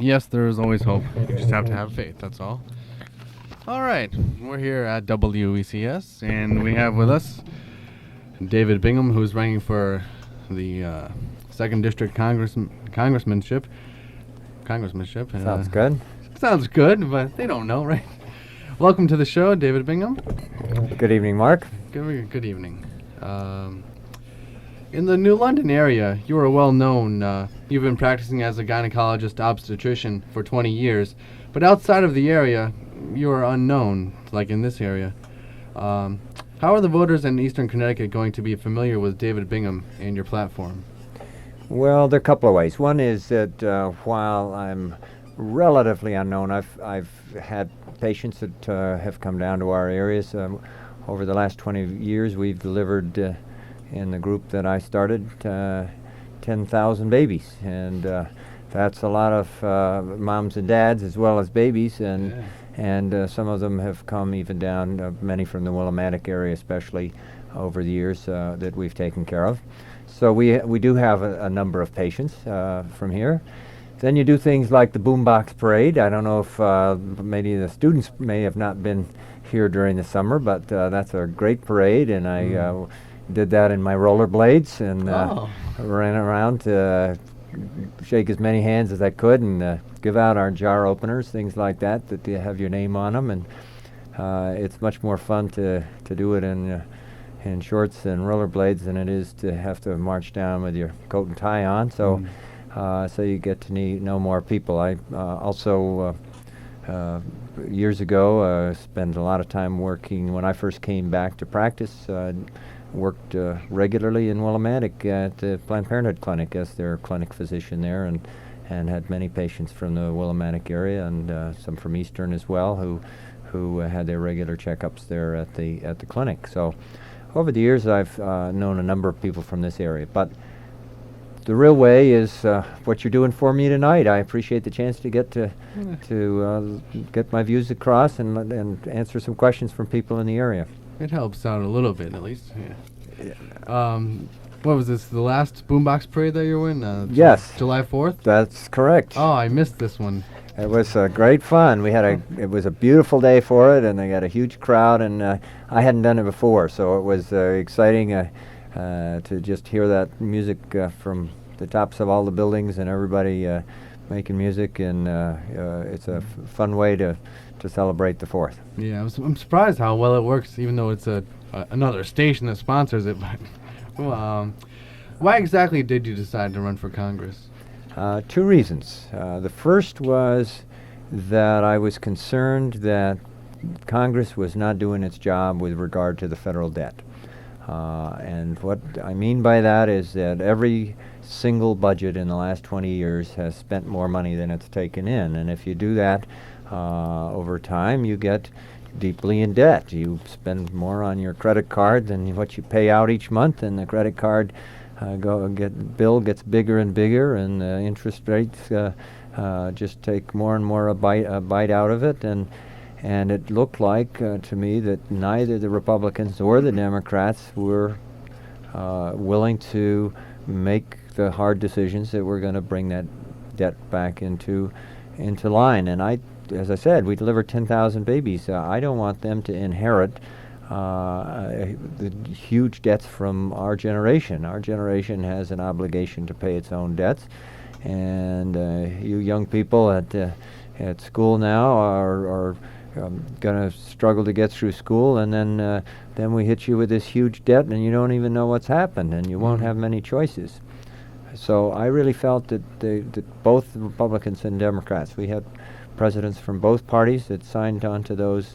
Yes, there is always hope. You just have to have faith, that's all. All right, we're here at WECS, and we have with us David Bingham, who's running for the 2nd District Congressmanship. Sounds good. Sounds good, but they don't know, right? Welcome to the show, David Bingham. Good evening, Mark. Good evening. In the New London area, you are well known. You've been practicing as a gynecologist obstetrician for 20 years, but outside of the area, you are unknown, like in this area. How are the voters in Eastern Connecticut going to be familiar with David Bingham and your platform? Well, there are a couple of ways. One is that while I'm relatively unknown, I've had patients that have come down to our areas. Over the last 20 years, we've delivered in the group that I started 10,000 babies, and that's a lot of moms and dads as well as babies, and some of them have come even down, many from the Willimantic area especially, over the years that we've taken care of. So we do have a number of patients from here. Then you do things like the Boombox Parade. I don't know if maybe the students may have not been here during the summer, but that's a great parade, and I did that in my rollerblades and ran around to shake as many hands as I could and give out our jar openers, things like that you have your name on them, and it's much more fun to do it in shorts and rollerblades than it is to have to march down with your coat and tie on. So so you get to know more people. I also years ago spent a lot of time working when I first came back to practice. Worked regularly in Willimantic at the Planned Parenthood Clinic as their clinic physician there, and had many patients from the Willimantic area and some from Eastern as well who had their regular checkups there at the clinic. So over the years I've known a number of people from this area, but the real way is what you're doing for me tonight. I appreciate the chance to get to get my views across and answer some questions from people in the area. It helps out a little bit, at least. Yeah. What was this? The last Boombox Parade that you were in? Yes. July 4th. That's correct. Oh, I missed this one. It was great fun. It was a beautiful day for it, and they got a huge crowd, and I hadn't done it before, so it was exciting to just hear that music from the tops of all the buildings and everybody making music, and it's a fun way to celebrate the 4th. Yeah, I'm surprised how well it works, even though it's another station that sponsors it. But why exactly did you decide to run for Congress? 2 reasons. The first was that I was concerned that Congress was not doing its job with regard to the federal debt. And what I mean by that is that every single budget in the last 20 years has spent more money than it's taken in. And if you do that over time, you get deeply in debt. You spend more on your credit card than what you pay out each month, and the credit card bill gets bigger and bigger, and the interest rates just take more and more a bite out of it. And it looked like to me that neither the Republicans or the Democrats were willing to make the hard decisions that were going to bring that debt back into line. And as I said, we delivered 10,000 babies. I don't want them to inherit the huge debts from our generation. Our generation has an obligation to pay its own debts, and you young people at school now are going to struggle to get through school, and then we hit you with this huge debt, and you don't even know what's happened, and you won't have many choices. So I really felt that both Republicans and Democrats, we had presidents from both parties that signed on to those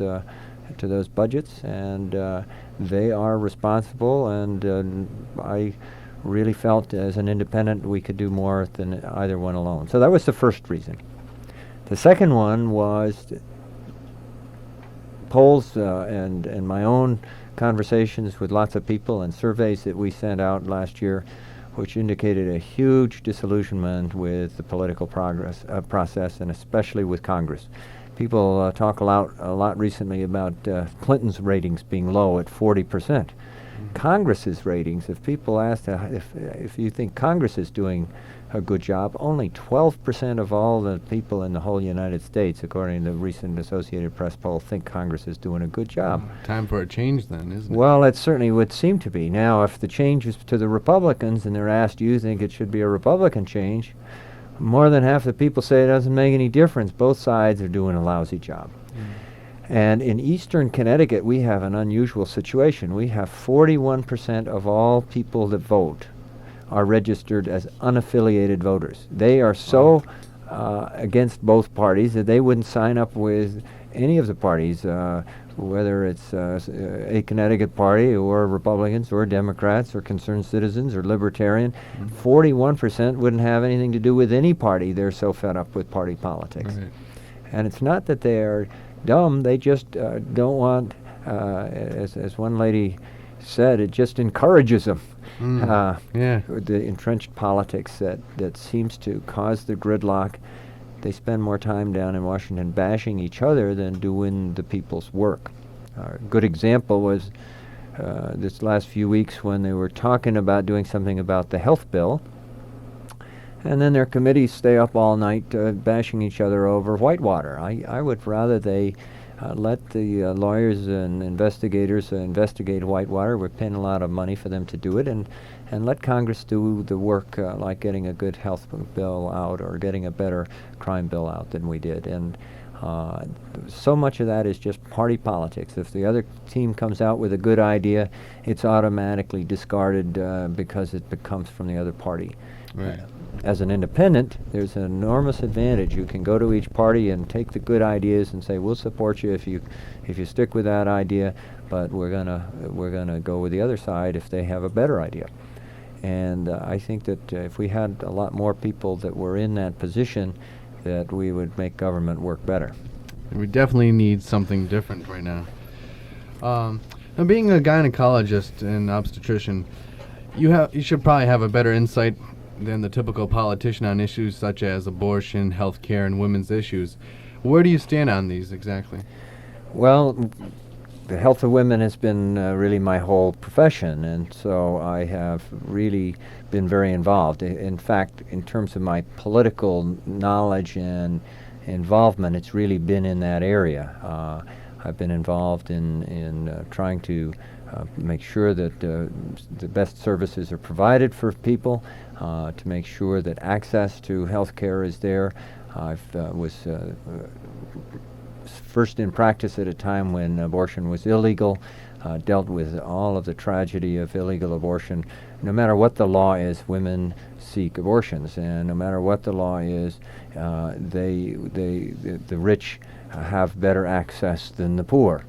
budgets, and they are responsible, and I really felt as an independent we could do more than either one alone. So that was the first reason. The second one was polls and my own conversations with lots of people and surveys that we sent out last year, which indicated a huge disillusionment with the political process, and especially with Congress. People talk a lot recently about Clinton's ratings being low at 40%. Congress's ratings, if people asked if you think Congress is doing a good job, only 12% of all the people in the whole United States, according to the recent Associated Press poll, think Congress is doing a good job. Time for a change then, isn't it? Well, it certainly would seem to be. Now, if the change is to the Republicans and they're asked, do you think it should be a Republican change, more than half the people say it doesn't make any difference. Both sides are doing a lousy job. And in eastern Connecticut, we have an unusual situation. We have 41% of all people that vote are registered as unaffiliated voters. They are so against both parties that they wouldn't sign up with any of the parties, whether it's a Connecticut Party or Republicans or Democrats or Concerned Citizens or Libertarian. 41% wouldn't have anything to do with any party. They're so fed up with party politics. Right. And it's not that they are dumb, they just don't want, as one lady said, it just encourages them. The entrenched politics that seems to cause the gridlock. They spend more time down in Washington bashing each other than doing the people's work. A good example was this last few weeks when they were talking about doing something about the health bill, and then their committees stay up all night bashing each other over Whitewater. I would rather they let the lawyers and investigators investigate Whitewater. We're paying a lot of money for them to do it, and let Congress do the work like getting a good health bill out or getting a better crime bill out than we did. And so much of that is just party politics. If the other team comes out with a good idea, it's automatically discarded because it comes from the other party. Right. As an independent, there's an enormous advantage. You can go to each party and take the good ideas and say, we'll support you if you stick with that idea, but we're gonna go with the other side if they have a better idea. And I think that if we had a lot more people that were in that position, that we would make government work better. We definitely need something different right now. Now, being a gynecologist and obstetrician, you should probably have a better insight than the typical politician on issues such as abortion, health care, and women's issues. Where do you stand on these exactly? Well, the health of women has been really my whole profession, and so I have really been very involved. In fact, in terms of my political knowledge and involvement, it's really been in that area. I've been involved in trying to make sure that the best services are provided for people, to make sure that access to health care is there. I was first in practice at a time when abortion was illegal, dealt with all of the tragedy of illegal abortion. No matter what the law is, women seek abortions, and no matter what the law is, the rich have better access than the poor.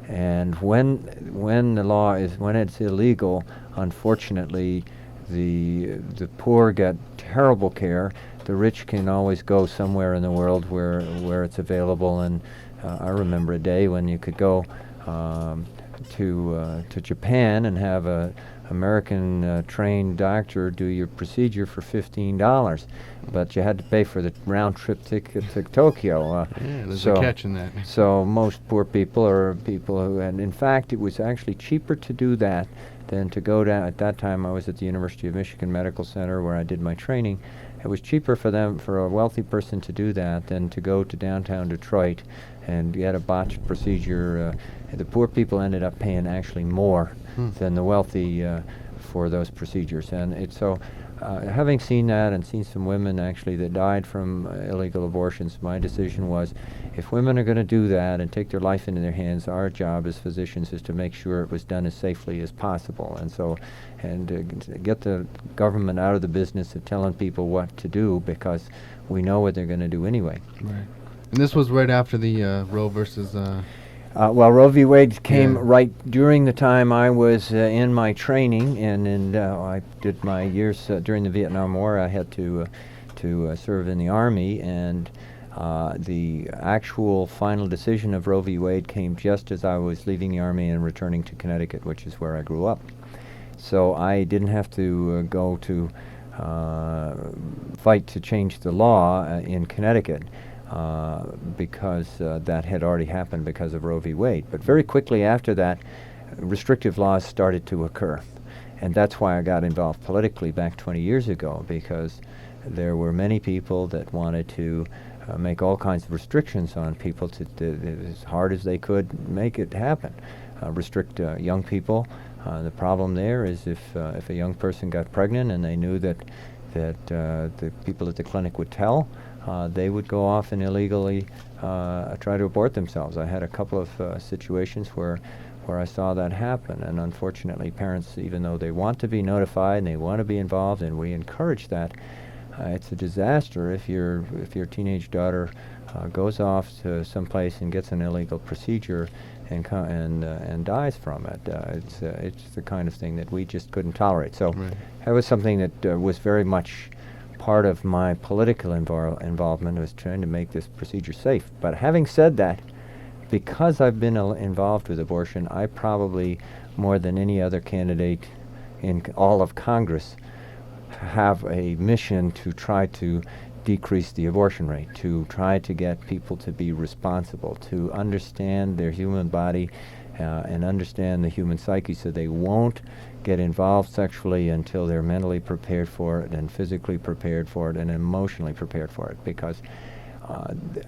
And when the law is, when it's illegal, unfortunately, the poor get terrible care. The rich can always go somewhere in the world where it's available. And I remember a day when you could go to Japan and have a American trained doctor do your procedure for $15, but you had to pay for the round trip ticket to Tokyo. There's a catch in that. So most poor people are people who, and in fact, it was actually cheaper to do that than to go down. At that time, I was at the University of Michigan Medical Center where I did my training. It was cheaper for a wealthy person to do that than to go to downtown Detroit and get a botched procedure. The poor people ended up paying actually more than the wealthy for those procedures. And it's so, having seen that and seen some women actually that died from illegal abortions, my decision was, if women are going to do that and take their life into their hands, our job as physicians is to make sure it was done as safely as possible. And so, get the government out of the business of telling people what to do, because we know what they're going to do anyway. Right. And this was right after the Roe versus... well, Roe v. Wade came right during the time I was in my training, and I did my years during the Vietnam War. I had to serve in the Army, and the actual final decision of Roe v. Wade came just as I was leaving the Army and returning to Connecticut, which is where I grew up. So I didn't have to go to fight to change the law in Connecticut. Because that had already happened because of Roe v. Wade. But very quickly after that, restrictive laws started to occur. And that's why I got involved politically back 20 years ago, because there were many people that wanted to make all kinds of restrictions on people as hard as they could make it happen. Restrict young people. The problem there is if a young person got pregnant and they knew that the people at the clinic would tell, they would go off and illegally try to abort themselves. I had a couple of situations where I saw that happen, and unfortunately parents, even though they want to be notified and they want to be involved, and we encourage that, it's a disaster if your teenage daughter goes off to some place and gets an illegal procedure and dies from it. It's the kind of thing that we just couldn't tolerate. So that was something that was very much part of my political involvement, was trying to make this procedure safe. But having said that, because I've been involved with abortion, I probably, more than any other candidate in all of Congress, have a mission to try to decrease the abortion rate, to try to get people to be responsible, to understand their human body and understand the human psyche, so they won't get involved sexually until they're mentally prepared for it and physically prepared for it and emotionally prepared for it. Because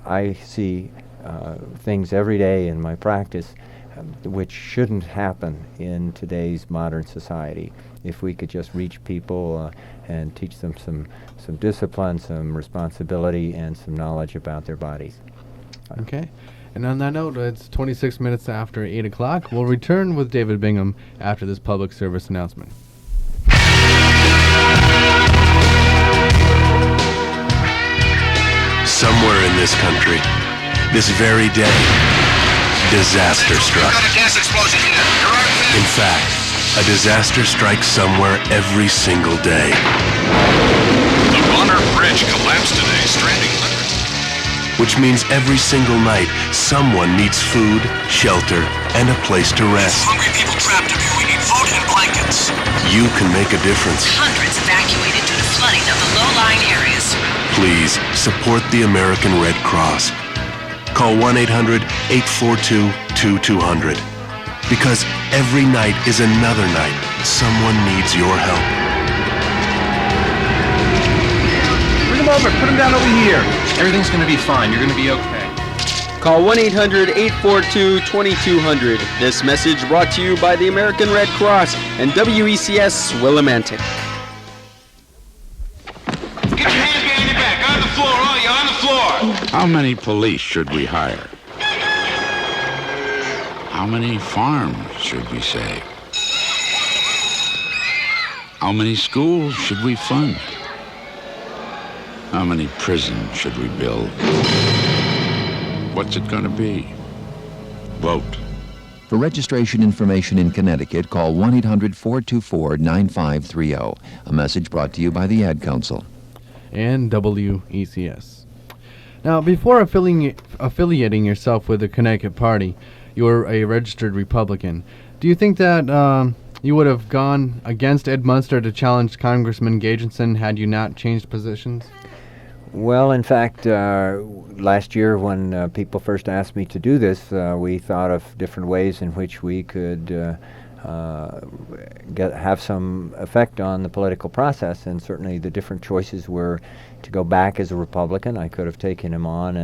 I see things every day in my practice which shouldn't happen in today's modern society. If we could just reach people and teach them some discipline, some responsibility, and some knowledge about their bodies. Okay. And on that note, it's 26 minutes after 8 o'clock. We'll return with David Bingham after this public service announcement. Somewhere in this country, this very day, disaster struck. In fact, a disaster strikes somewhere every single day. The Bonner Bridge collapsed today, stranding hundreds. Which means every single night, someone needs food, shelter, and a place to rest. Hungry people trapped up here. We need food and blankets. You can make a difference. Hundreds evacuated due to flooding of the low-lying areas. Please support the American Red Cross. Call 1-800-842-2200. Because every night is another night. Someone needs your help. Bring him over. Put him down over here. Everything's going to be fine. You're going to be okay. Call 1-800-842-2200. This message brought to you by the American Red Cross and WECS Willimantic. Get your hands behind your back. On the floor, all you on the floor. How many police should we hire? How many farms should we save? How many schools should we fund? How many prisons should we build? What's it going to be? Vote. For registration information in Connecticut, call 1-800-424-9530. A message brought to you by the Ad Council and WECS. Now, before affiliating yourself with the Connecticut Party, you were a registered Republican. Do you think that you would have gone against Ed Munster to challenge Congressman Gejdenson had you not changed positions? Well, in fact, last year when people first asked me to do this, we thought of different ways in which we could have some effect on the political process, and certainly the different choices were to go back as a Republican. I could have taken him on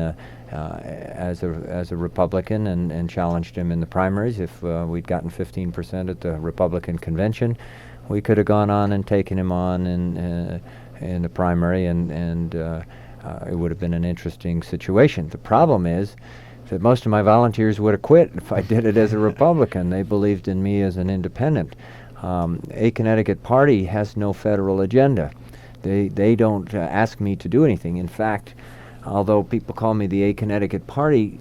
as a Republican and challenged him in the primaries. If we'd gotten 15% at the Republican Convention, we could have gone on and taken him on in the primary, and it would have been an interesting situation. The problem is that most of my volunteers would have quit if I did it as a Republican. They believed in me as an independent. A Connecticut Party has no federal agenda. They don't ask me to do anything. In fact, although people call me the A Connecticut Party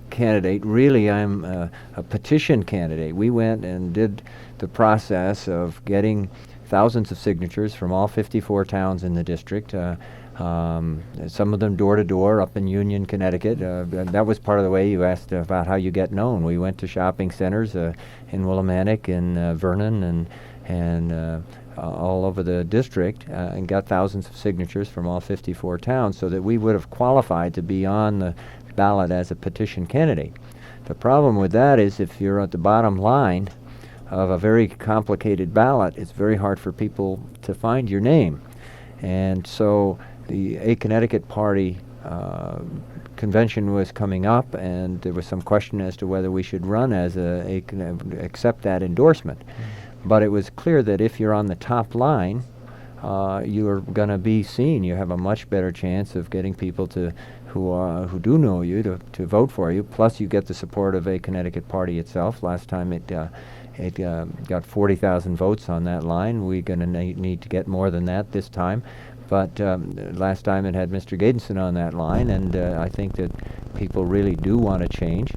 candidate, really I'm a petition candidate. We went and did the process of getting thousands of signatures from all 54 towns in the district, some of them door to door up in Union, Connecticut. That was part of the way you asked about how you get known. We went to shopping centers in Willimantic and Vernon and all over the district and got thousands of signatures from all 54 towns so that we would have qualified to be on the ballot as a petition candidate. The problem with that is if you're at the bottom line of a very complicated ballot, it's very hard for people to find your name. And so the Connecticut Party convention was coming up, and there was some question as to whether we should run as accept that endorsement. But it was clear that if you're on the top line, you're going to be seen. You have a much better chance of getting people who do know you to vote for you. Plus, you get the support of a Connecticut Party itself. Last time it got 40,000 votes on that line. We're going to need to get more than that this time. But last time it had Mr. Gejdenson on that line, and I think that people really do want to change.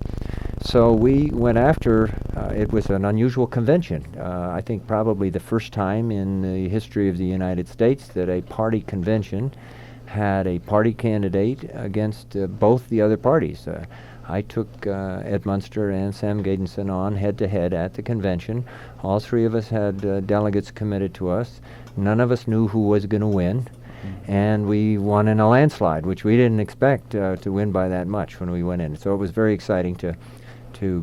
So we went after, it was an unusual convention. I think probably the first time in the history of the United States that a party convention had a party candidate against both the other parties. I took Ed Munster and Sam Gejdenson on head-to-head at the convention. All three of us had delegates committed to us. None of us knew who was going to win. And we won in a landslide, which we didn't expect to win by that much when we went in. So it was very exciting to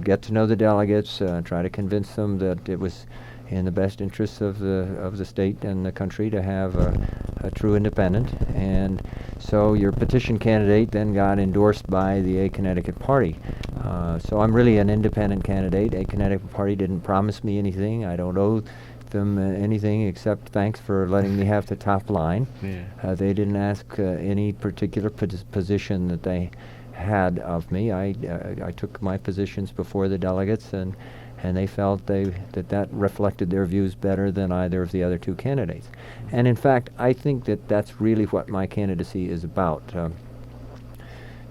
get to know the delegates, try to convince them that it was in the best interests of the state and the country to have a true independent. And so your petition candidate then got endorsed by the Connecticut Party. So I'm really an independent candidate. Connecticut Party didn't promise me anything. I don't owe them anything except thanks for letting me have the top line. Yeah. They didn't ask any particular position that they had of me. I took my positions before the delegates, and they felt that reflected their views better than either of the other two candidates. And in fact, I think that that's really what my candidacy is about.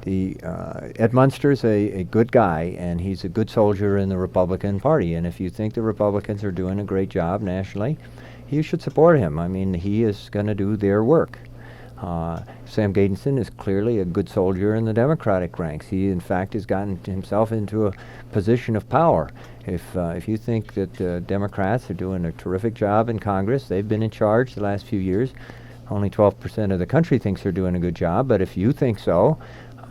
Ed Munster's a good guy, and he's a good soldier in the Republican Party. And if you think the Republicans are doing a great job nationally, you should support him. I mean, he is going to do their work. Sam Gejdenson is clearly a good soldier in the Democratic ranks. He, in fact, has gotten himself into a position of power. If you think that Democrats are doing a terrific job in Congress, they've been in charge the last few years. Only 12% of the country thinks they're doing a good job, but if you think so,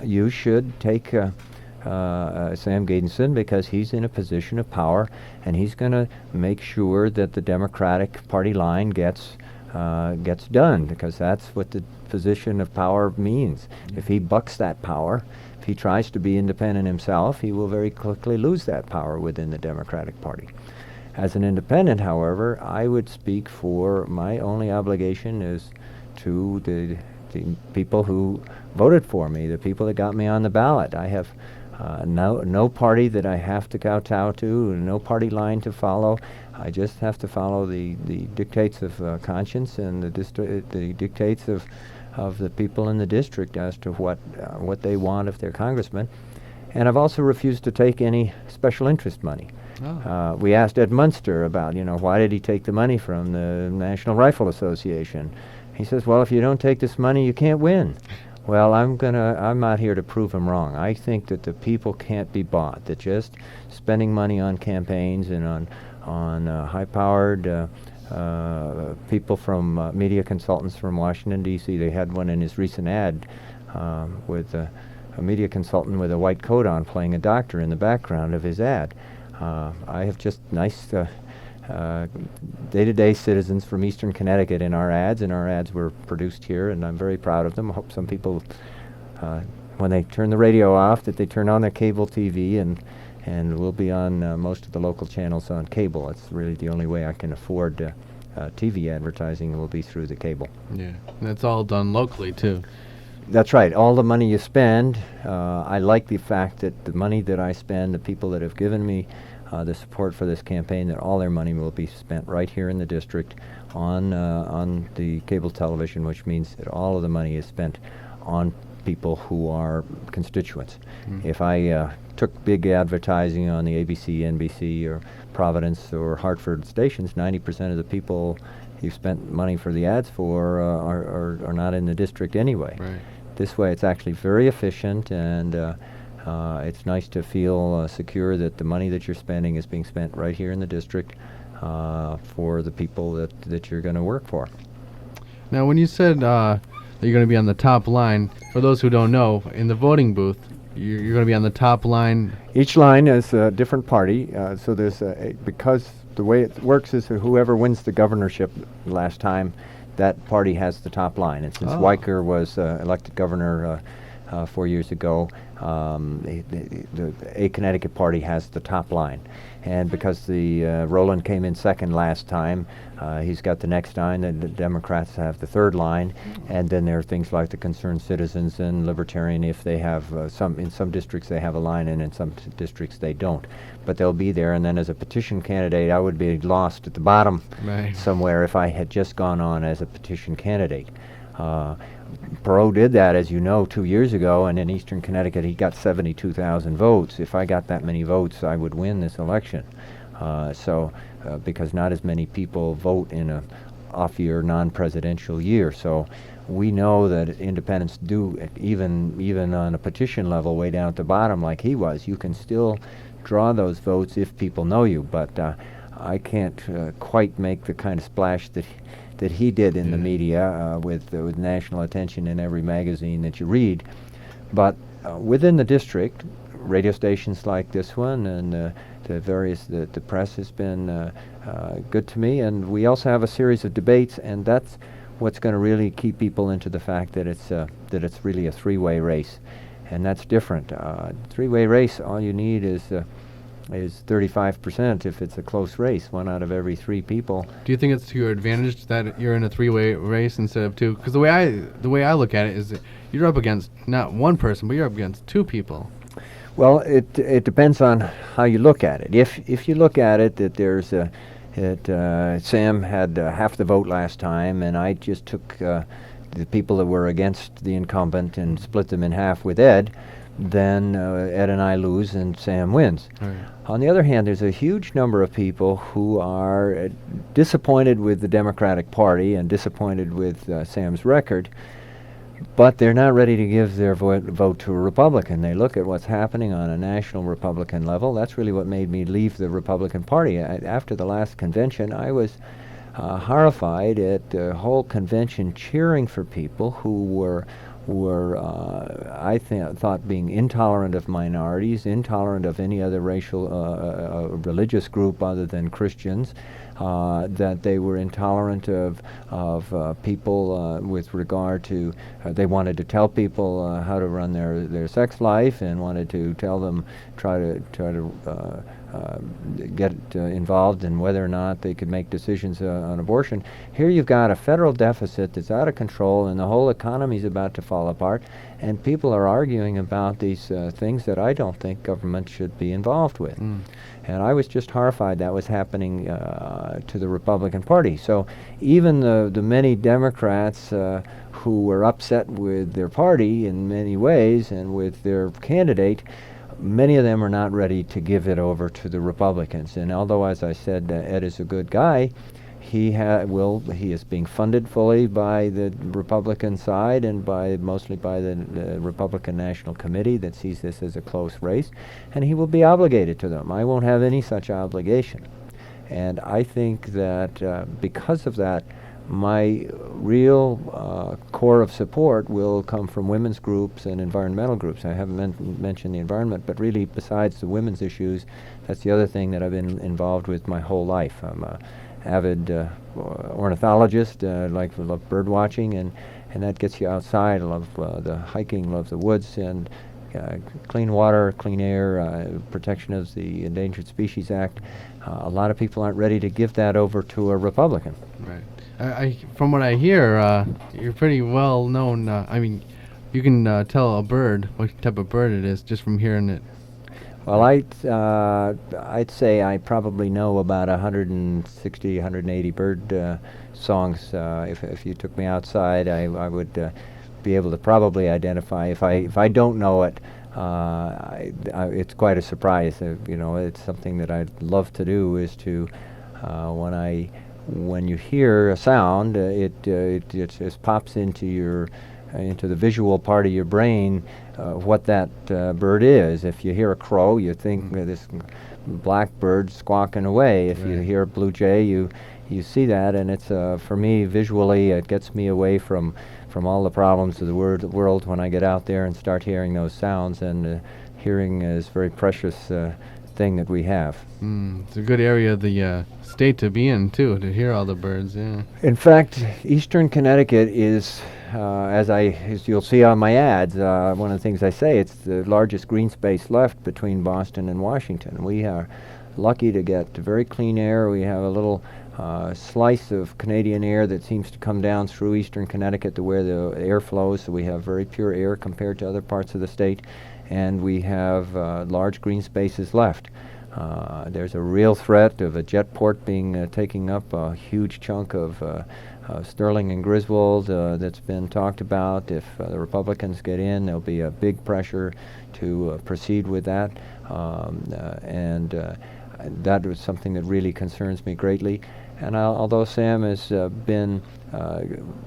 you should take Sam Gejdenson because he's in a position of power, and he's going to make sure that the Democratic Party line gets done, because that's what the position of power means. If he bucks that power, if he tries to be independent himself, he will very quickly lose that power within the Democratic Party. As an independent, however, I would speak for my only obligation is to the people who voted for me, the people that got me on the ballot. I have no party that I have to kowtow to, no party line to follow. I just have to follow the dictates of conscience and the dictates of the people in the district as to what they want of their congressman. And I've also refused to take any special interest money. Oh. We asked Ed Munster about, why did he take the money from the National Rifle Association? He says, well, if you don't take this money, you can't win. Well, I'm not here to prove him wrong. I think that the people can't be bought, that just spending money on campaigns and on high-powered people from media consultants from Washington, D.C. They had one in his recent ad with a media consultant with a white coat on playing a doctor in the background of his ad. I have just nice day-to-day citizens from eastern Connecticut in our ads, and our ads were produced here, and I'm very proud of them. I hope some people, when they turn the radio off, that they turn on their cable TV, and we'll be on most of the local channels on cable. It's really the only way I can afford TV advertising will be through the cable. Yeah, and it's all done locally, too. That's right. All the money you spend, I like the fact that the money that I spend, the people that have given me the support for this campaign, that all their money will be spent right here in the district on the cable television, which means that all of the money is spent on people who are constituents. If I took big advertising on the ABC, NBC, or Providence or Hartford stations, 90% of the people you spent money for the ads for are not in the district anyway. Right. This way it's actually very efficient, and it's nice to feel secure that the money that you're spending is being spent right here in the district for the people that you're going to work for. Now, when you said that you're going to be on the top line, for those who don't know, in the voting booth, you're going to be on the top line. Each line is a different party, so there's because the way it works is that whoever wins the governorship last time, that party has the top line. And since Weicker was elected governor 4 years ago, a Connecticut party has the top line. And because the Roland came in second last time, he's got the next line, and the Democrats have the third line. And then there are things like the Concerned Citizens and Libertarian, if they have in some districts they have a line, and in some districts they don't. But they'll be there. And then as a petition candidate, I would be lost at the bottom somewhere if I had just gone on as a petition candidate. Perot did that, as you know, 2 years ago, and in eastern Connecticut he got 72,000 votes. If I got that many votes, I would win this election. Because not as many people vote in a off-year, non-presidential year. So we know that independents do, even on a petition level way down at the bottom like he was, you can still draw those votes if people know you. But I can't quite make the kind of splash that he did in the media with national attention in every magazine that you read. But within the district, radio stations like this one and the press has been good to me. And we also have a series of debates, and that's what's going to really keep people into the fact that it's really a three-way race. And that's different. Three-way race, all you need is 35% if it's a close race, 1 out of every 3 people. Do you think it's to your advantage that you're in a three-way race instead of 2? Because the way I look at it is that you're up against not 1 person, but you're up against 2 people. Well, it depends on how you look at it. If you look at it that there's Sam had half the vote last time, and I just took the people that were against the incumbent and split them in half with Ed, then Ed and I lose and Sam wins. Right. On the other hand, there's a huge number of people who are disappointed with the Democratic Party and disappointed with Sam's record, but they're not ready to give their vote to a Republican. They look at what's happening on a national Republican level. That's really what made me leave the Republican Party. After the last convention, I was horrified at the whole convention cheering for people who were I thought being intolerant of minorities, intolerant of any other racial, religious group other than Christians, that they were intolerant of people with regard to, they wanted to tell people how to run their sex life and wanted to tell them, try to get involved in whether or not they could make decisions on abortion. Here you've got a federal deficit that's out of control and the whole economy's about to fall apart, and people are arguing about these things that I don't think government should be involved with. And I was just horrified that was happening to the Republican Party. So even the many Democrats who were upset with their party in many ways and with their candidate, many of them are not ready to give it over to the Republicans. And although, as I said, Ed is a good guy, he is being funded fully by the Republican side and mostly by the Republican National Committee that sees this as a close race, and he will be obligated to them. I won't have any such obligation. And I think that because of that, my real core of support will come from women's groups and environmental groups. I haven't mentioned the environment, but really besides the women's issues, that's the other thing that I've been involved with my whole life. I'm an avid ornithologist, love bird watching, and that gets you outside. I love the hiking, love the woods, and clean water, clean air, protection of the Endangered Species Act. A lot of people aren't ready to give that over to a Republican. Right. From what I hear, you're pretty well known. I mean, you can tell a bird what type of bird it is just from hearing it. Well, I'd say I probably know about 160, 180 bird songs. If you took me outside, I would be able to probably identify. If I don't know it, it's quite a surprise. It's something that I'd love to do. Is to when you hear a sound, it just pops into the visual part of your brain what that bird is. If you hear a crow, you think this blackbird squawking away. If you hear a blue jay, you see that, and it's for me visually, it gets me away from from all the problems of the world when I get out there and start hearing those sounds, and hearing is a very precious thing that we have. It's a good area of the state to be in, too, to hear all the birds, yeah. In fact, eastern Connecticut is, as you'll see on my ads, one of the things I say, it's the largest green space left between Boston and Washington. We are lucky to get very clean air. We have a little slice of Canadian air that seems to come down through eastern Connecticut to where the air flows, so we have very pure air compared to other parts of the state, and we have large green spaces left. There's a real threat of a jet port taking up a huge chunk of Sterling and Griswold that's been talked about. If the Republicans get in, there'll be a big pressure to proceed with that, and that was something that really concerns me greatly. And although Sam has been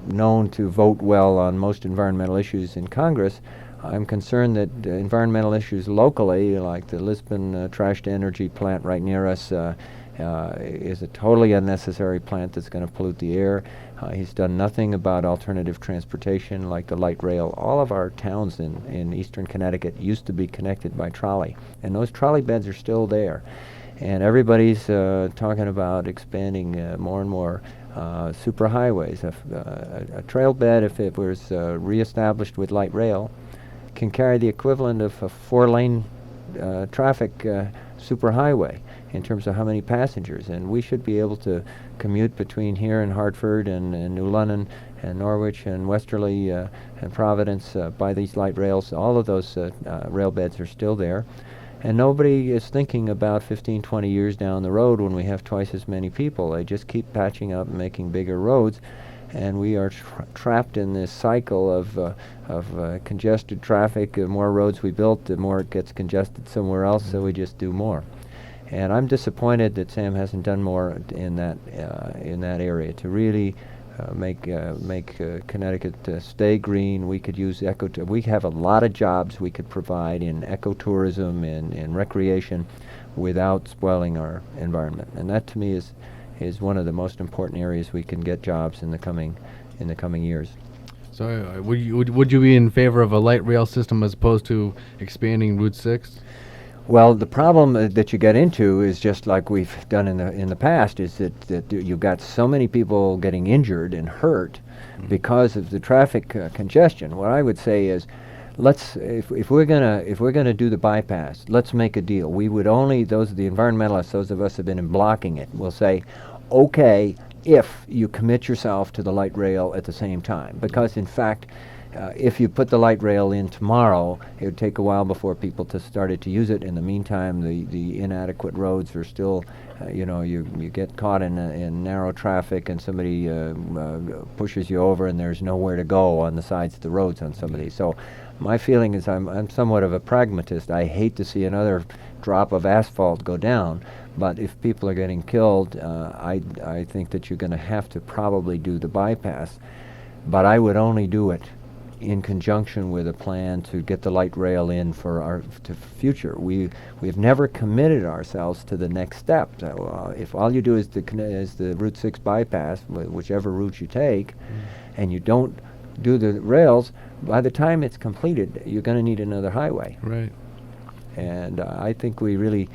known to vote well on most environmental issues in Congress, I'm concerned that environmental issues locally, like the Lisbon trash-to-energy plant right near us, is a totally unnecessary plant that's going to pollute the air. He's done nothing about alternative transportation like the light rail. All of our towns in eastern Connecticut used to be connected by trolley, and those trolley beds are still there. And everybody's talking about expanding more and more superhighways. A trail bed, if it was reestablished with light rail, can carry the equivalent of a 4-lane traffic superhighway in terms of how many passengers. And we should be able to commute between here and Hartford and New London and Norwich and Westerly and Providence by these light rails. All of those rail beds are still there. And nobody is thinking about 15, 20 years down the road when we have twice as many people. They just keep patching up and making bigger roads. And we are trapped in this cycle of congested traffic. The more roads we built, the more it gets congested somewhere else, so we just do more. And I'm disappointed that Sam hasn't done more in that area to really make Connecticut stay green. We could use we have a lot of jobs we could provide in ecotourism and recreation without spoiling our environment. And that, to me, is one of the most important areas we can get jobs in the coming years. So would you be in favor of a light rail system as opposed to expanding Route 6? Well, the problem that you get into is just like we've done in the past, is that you've got so many people getting injured and hurt because of the traffic congestion. What I would say is, if we're gonna do the bypass, let's make a deal. We would only, the environmentalists, those of us who have been blocking it, will say, okay, if you commit yourself to the light rail at the same time, because in fact, if you put the light rail in tomorrow, it would take a while before people started to use it. In the meantime, the inadequate roads are still, you get caught in narrow traffic and somebody pushes you over and there's nowhere to go on the sides of the roads on some of these. So my feeling is I'm somewhat of a pragmatist. I hate to see another drop of asphalt go down, but if people are getting killed, I think that you're going to have to probably do the bypass. But I would only do it in conjunction with a plan to get the light rail in for our future. We've never committed ourselves to the next step. If all you do is the Route 6 bypass, whichever route you take, and you don't do the rails, by the time it's completed, you're going to need another highway. Right. And I think we really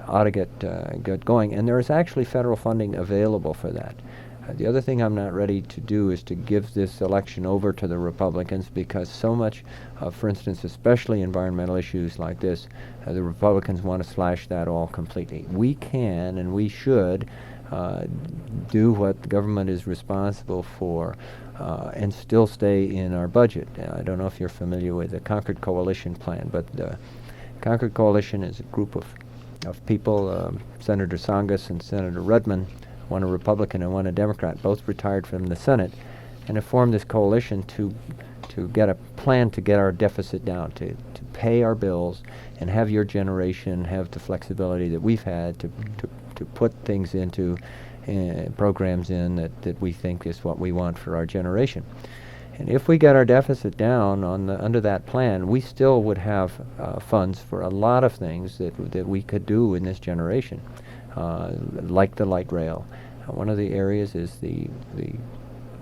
ought to get going. And there is actually federal funding available for that. The other thing I'm not ready to do is to give this election over to the Republicans, because so much, for instance, especially environmental issues like this, the Republicans want to slash that all completely. We can and we should do what the government is responsible for and still stay in our budget. I don't know if you're familiar with the Concord Coalition plan, but the Concord Coalition is a group of people, Senator Tsongas and Senator Rudman, one a Republican and one a Democrat, both retired from the Senate, and have formed this coalition to get a plan to get our deficit down, to pay our bills and have your generation have the flexibility that we've had to put things into programs in that we think is what we want for our generation. And if we get our deficit down under that plan, we still would have funds for a lot of things that we could do in this generation, like the light rail. One of the areas is the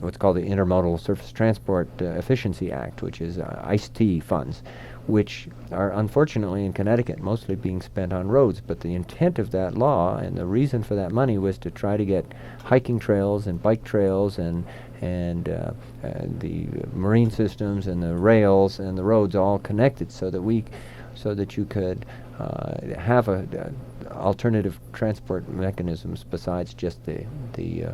what's called the Intermodal Surface Transport Efficiency Act, which is ICE-T funds, which are unfortunately in Connecticut mostly being spent on roads. But the intent of that law and the reason for that money was to try to get hiking trails and bike trails and the marine systems and the rails and the roads all connected, so that you could have alternative transport mechanisms besides just the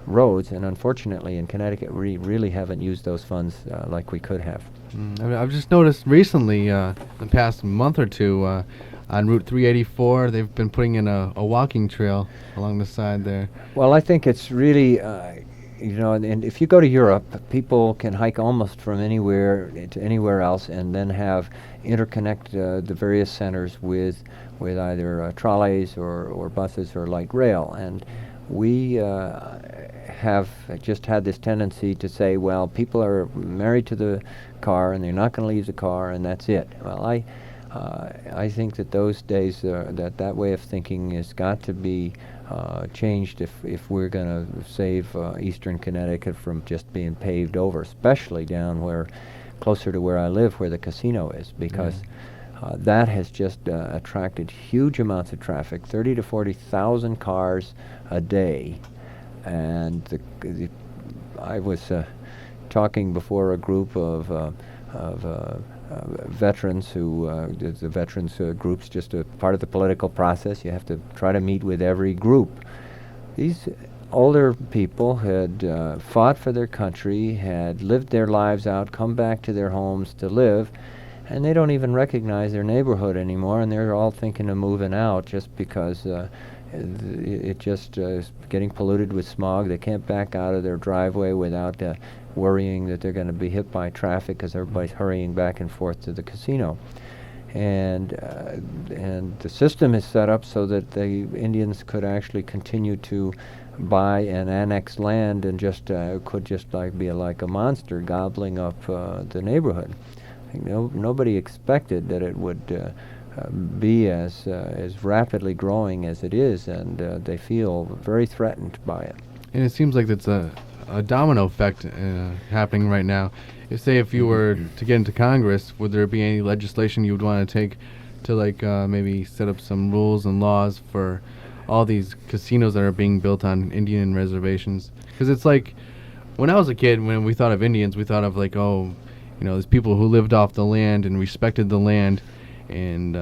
roads. And unfortunately in Connecticut we really haven't used those funds like we could have. I mean, I've just noticed recently, the past month or two, on Route 384, they've been putting in a walking trail along the side there. Well, I think it's really, and if you go to Europe, people can hike almost from anywhere to anywhere else, and then have interconnect the various centers with either trolleys or buses or light rail. And we have just had this tendency to say, well, people are married to the car and they're not going to leave the car, and that's it. Well, I think that those days, that way of thinking has got to be changed if we're going to save eastern Connecticut from just being paved over, especially down closer to where I live, where the casino is, because that has just attracted huge amounts of traffic, 30 to 40,000 cars a day. And I was talking before a group of veterans the veterans group's just a part of the political process. You have to try to meet with every group. These older people had fought for their country, had lived their lives out, come back to their homes to live, and they don't even recognize their neighborhood anymore, and they're all thinking of moving out just because it just is getting polluted with smog. They can't back out of their driveway without worrying that they're going to be hit by traffic because everybody's hurrying back and forth to the casino. And the system is set up so that the Indians could actually continue to buy and annex land and could just be like a monster gobbling up the neighborhood. I think nobody expected that it would be as rapidly growing as it is, and they feel very threatened by it. And it seems like it's a domino effect happening right now. If you were to get into Congress, would there be any legislation you would want to take to maybe set up some rules and laws for all these casinos that are being built on Indian reservations? Because it's like, when I was a kid, when we thought of Indians, we thought of these people who lived off the land and respected the land and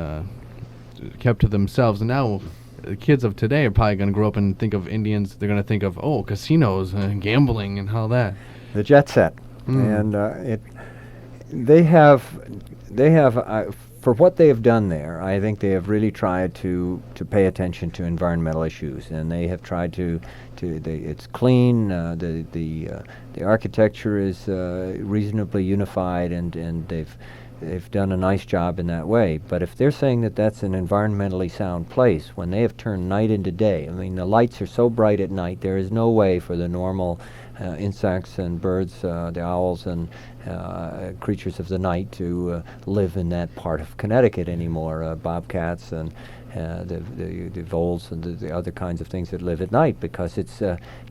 kept to themselves. And now the kids of today are probably going to grow up and think of Indians. They're going to think of casinos and gambling and all that. The jet set, and they have for what they have done there. I think they have really tried to pay attention to environmental issues, and they have tried to it's clean. The architecture is reasonably unified, and they've done a nice job in that way. But if they're saying that that's an environmentally sound place, when they have turned night into day, I mean, the lights are so bright at night, there is no way for the normal insects and birds, the owls and creatures of the night to live in that part of Connecticut anymore, bobcats and the voles and the other kinds of things that live at night, because it's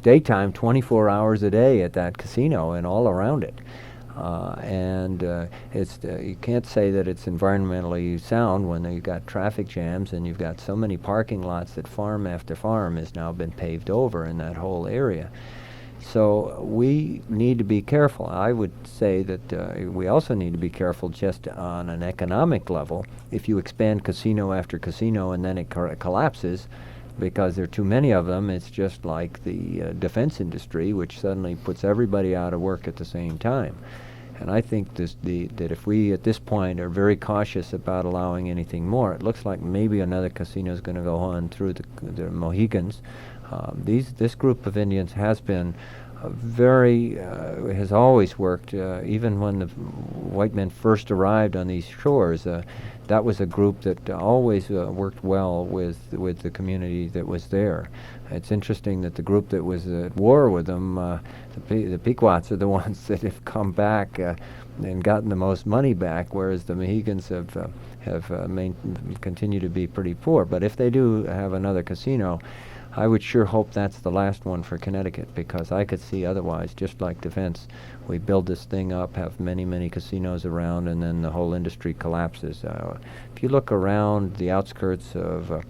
daytime 24 hours a day at that casino and all around it. You can't say that it's environmentally sound when you've got traffic jams and you've got so many parking lots that farm after farm has now been paved over in that whole area. So we need to be careful. I would say that we also need to be careful just on an economic level. If you expand casino after casino and then it collapses because there are too many of them, it's just like the defense industry, which suddenly puts everybody out of work at the same time. And I think that if we at this point are very cautious about allowing anything more, it looks like maybe another casino is going to go on through the Mohegans. This group of Indians has been has always worked, even when the white men first arrived on these shores. That was a group that always worked well with the community that was there. It's interesting that the group that was at war with them, the Pequots, are the ones that have come back and gotten the most money back, whereas the Mohegans have continued to be pretty poor. But if they do have another casino, I would sure hope that's the last one for Connecticut, because I could see otherwise, just like defense, we build this thing up, have many, many casinos around, and then the whole industry collapses. If you look around the outskirts of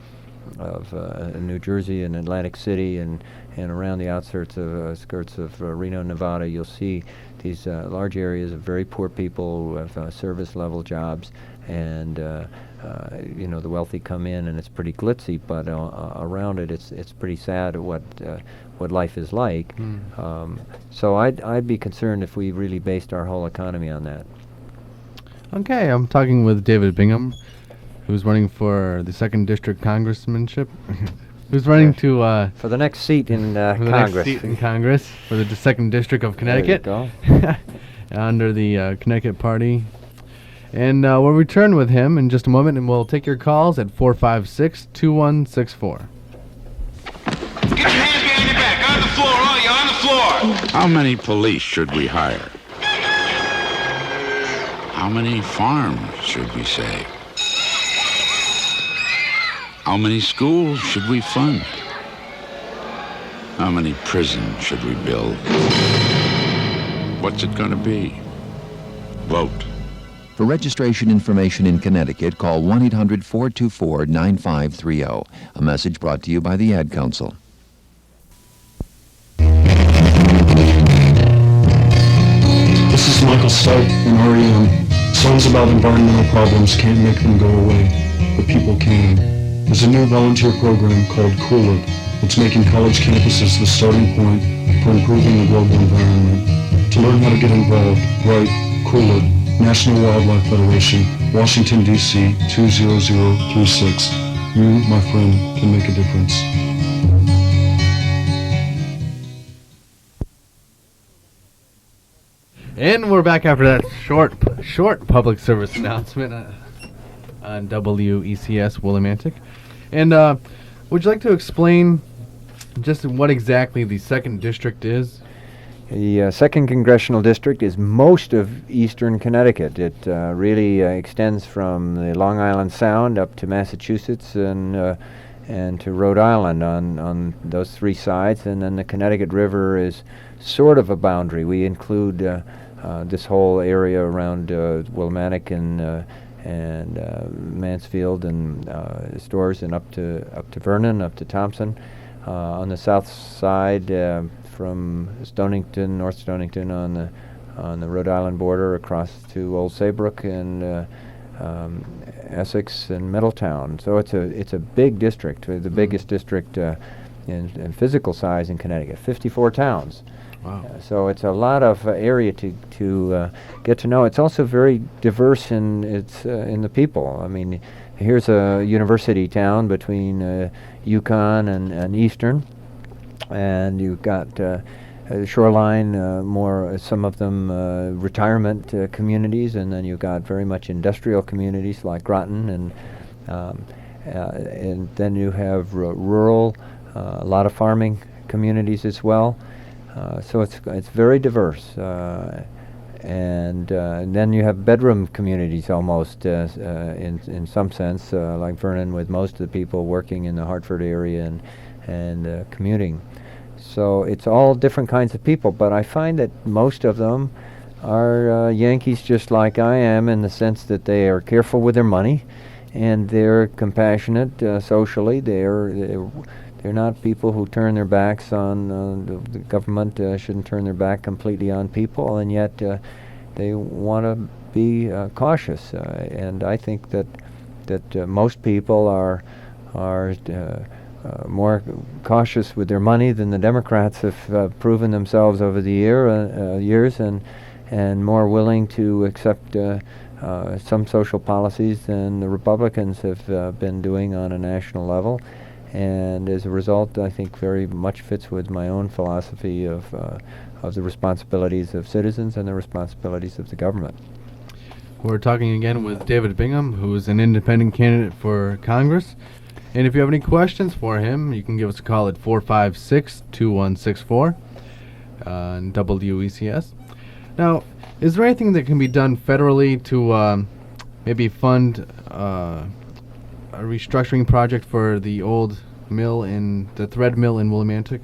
New Jersey and Atlantic City and around the outskirts of Reno, Nevada, you'll see these large areas of very poor people who have service-level jobs, and the wealthy come in, and it's pretty glitzy, but around it, it's pretty sad what life is like. So I'd be concerned if we really based our whole economy on that. Okay, I'm talking with David Bingham, who's running for the 2nd District Congressmanship. Who's running to for the next seat in for the Congress. next seat in Congress for the 2nd District of Connecticut. There you go. Under the Connecticut Party. And we'll return with him in just a moment, and we'll take your calls at 456-2164. Get your hands behind your back. On the floor, all you on the floor. How many police should we hire? How many farms should we save? How many schools should we fund? How many prisons should we build? What's it gonna be? Vote. For registration information in Connecticut, call 1-800-424-9530. A message brought to you by the Ad Council. This is Michael Stipe in REM. Songs about environmental problems can't make them go away, but people can. There's a new volunteer program called Cool It. It's making college campuses the starting point for improving the global environment. To learn how to get involved, write Cool It, National Wildlife Federation, Washington, D.C. 20036. You, my friend, can make a difference. And we're back after that short public service announcement on WECS Willimantic. And would you like to explain just what exactly the 2nd District is? The 2nd Congressional District is most of eastern Connecticut. It really extends from the Long Island Sound up to Massachusetts and to Rhode Island on those 3 sides, and then the Connecticut River is sort of a boundary. We include this whole area around Willimantic and Mansfield and Storrs, and up to Vernon, up to Thompson. On the south side, from Stonington, North Stonington, on the Rhode Island border, across to Old Saybrook and Essex and Middletown. So it's a big district, the biggest district in physical size in Connecticut. 54 towns. Wow. So it's a lot of area to get to know. It's also very diverse in the people. I mean, here's a university town between Yukon and Eastern, and you've got shoreline, some of them retirement communities, and then you've got very much industrial communities like Groton, and then you have rural, a lot of farming communities as well. So it's very diverse, and then you have bedroom communities almost in some sense, like Vernon, with most of the people working in the Hartford area and commuting. So it's all different kinds of people, but I find that most of them are Yankees just like I am, in the sense that they are careful with their money, and they're compassionate socially. They're not people who turn their backs on the government. Shouldn't turn their back completely on people, and yet they want to be cautious. And I think that most people are more cautious with their money than the Democrats have proven themselves over the years, and more willing to accept some social policies than the Republicans have been doing on a national level. And as a result, I think very much fits with my own philosophy of the responsibilities of citizens and the responsibilities of the government. We're talking again with David Bingham, who is an independent candidate for Congress. And if you have any questions for him, you can give us a call at 456-2164 on WECS. Now, is there anything that can be done federally to maybe fund a restructuring project for the old the thread mill in Willimantic?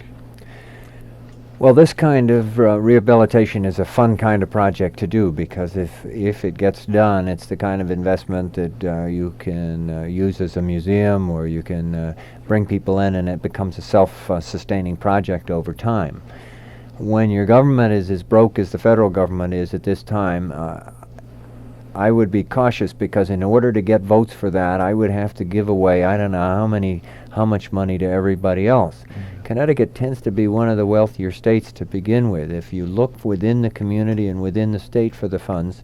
Well, this kind of rehabilitation is a fun kind of project to do, because if it gets done, it's the kind of investment that you can use as a museum, or you can bring people in, and it becomes a self-sustaining project over time. When your government is as broke as the federal government is at this time, I would be cautious, because in order to get votes for that, I would have to give away, I don't know how much money to everybody else. Connecticut tends to be one of the wealthier states to begin with. If you look within the community and within the state for the funds,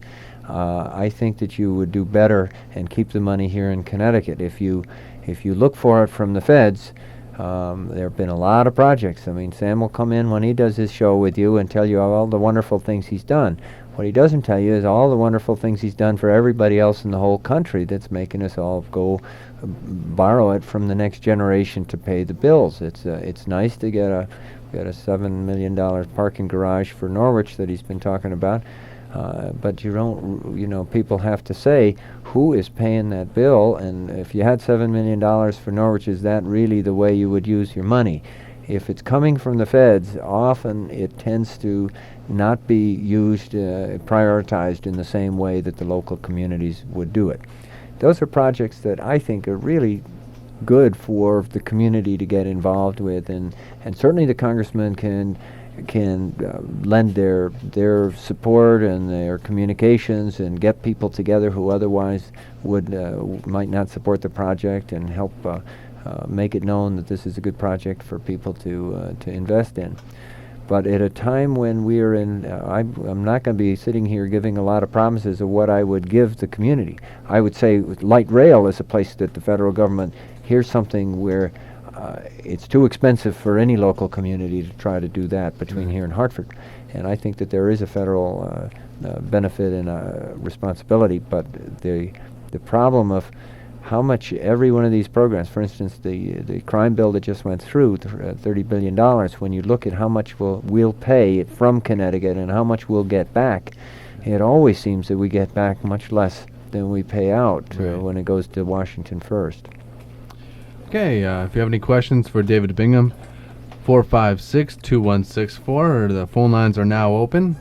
I think that you would do better and keep the money here in Connecticut. If you look for it from the feds, there have been a lot of projects. I mean, Sam will come in when he does his show with you and tell you all the wonderful things he's done. What he doesn't tell you is all the wonderful things he's done for everybody else in the whole country that's making us all go borrow it from the next generation to pay the bills. It's nice to get a $7 million parking garage for Norwich that he's been talking about, but you don't, people have to say who is paying that bill, and if you had $7 million for Norwich, is that really the way you would use your money? If it's coming from the feds, often it tends to not be used, prioritized in the same way that the local communities would do it. Those are projects that I think are really good for the community to get involved with, and certainly the congressman can lend their support and their communications and get people together who otherwise might not support the project, and help make it known that this is a good project for people to invest in. But at a time when we're in, I'm not going to be sitting here giving a lot of promises of what I would give the community. I would say light rail is a place that the federal government, here's something where it's too expensive for any local community to try to do that between here and Hartford. And I think that there is a federal benefit and responsibility, but the problem of how much every one of these programs, for instance, the crime bill that just went through, $30 billion, when you look at how much we'll pay from Connecticut and how much we'll get back, it always seems that we get back much less than we pay out when it goes to Washington first. Okay, if you have any questions for David Bingham, 456-2164, or the phone lines are now open.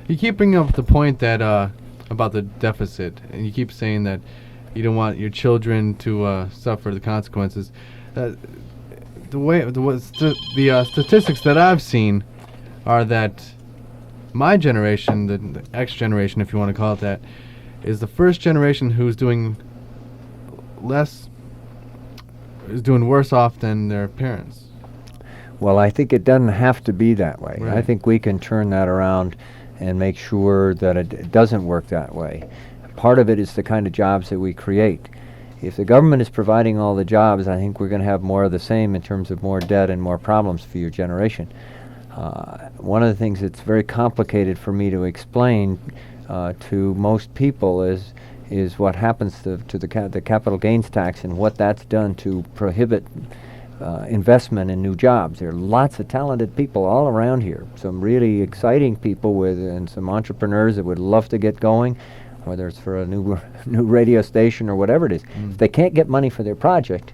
You keep bringing up the point that about the deficit, and you keep saying that you don't want your children to suffer the consequences. The statistics that I've seen are that my generation, the X generation, if you want to call it that, is the first generation who's doing worse off than their parents. Well, I think it doesn't have to be that way. Right. I think we can turn that around and make sure that it doesn't work that way. Part of it is the kind of jobs that we create. If the government is providing all the jobs, I think we're going to have more of the same in terms of more debt and more problems for your generation. One of the things that's very complicated for me to explain to most people is what happens to the capital gains tax and what that's done to prohibit investment in new jobs. There are lots of talented people all around here, some really exciting people and some entrepreneurs that would love to get going, whether it's for a new radio station or whatever it is. If they can't get money for their project,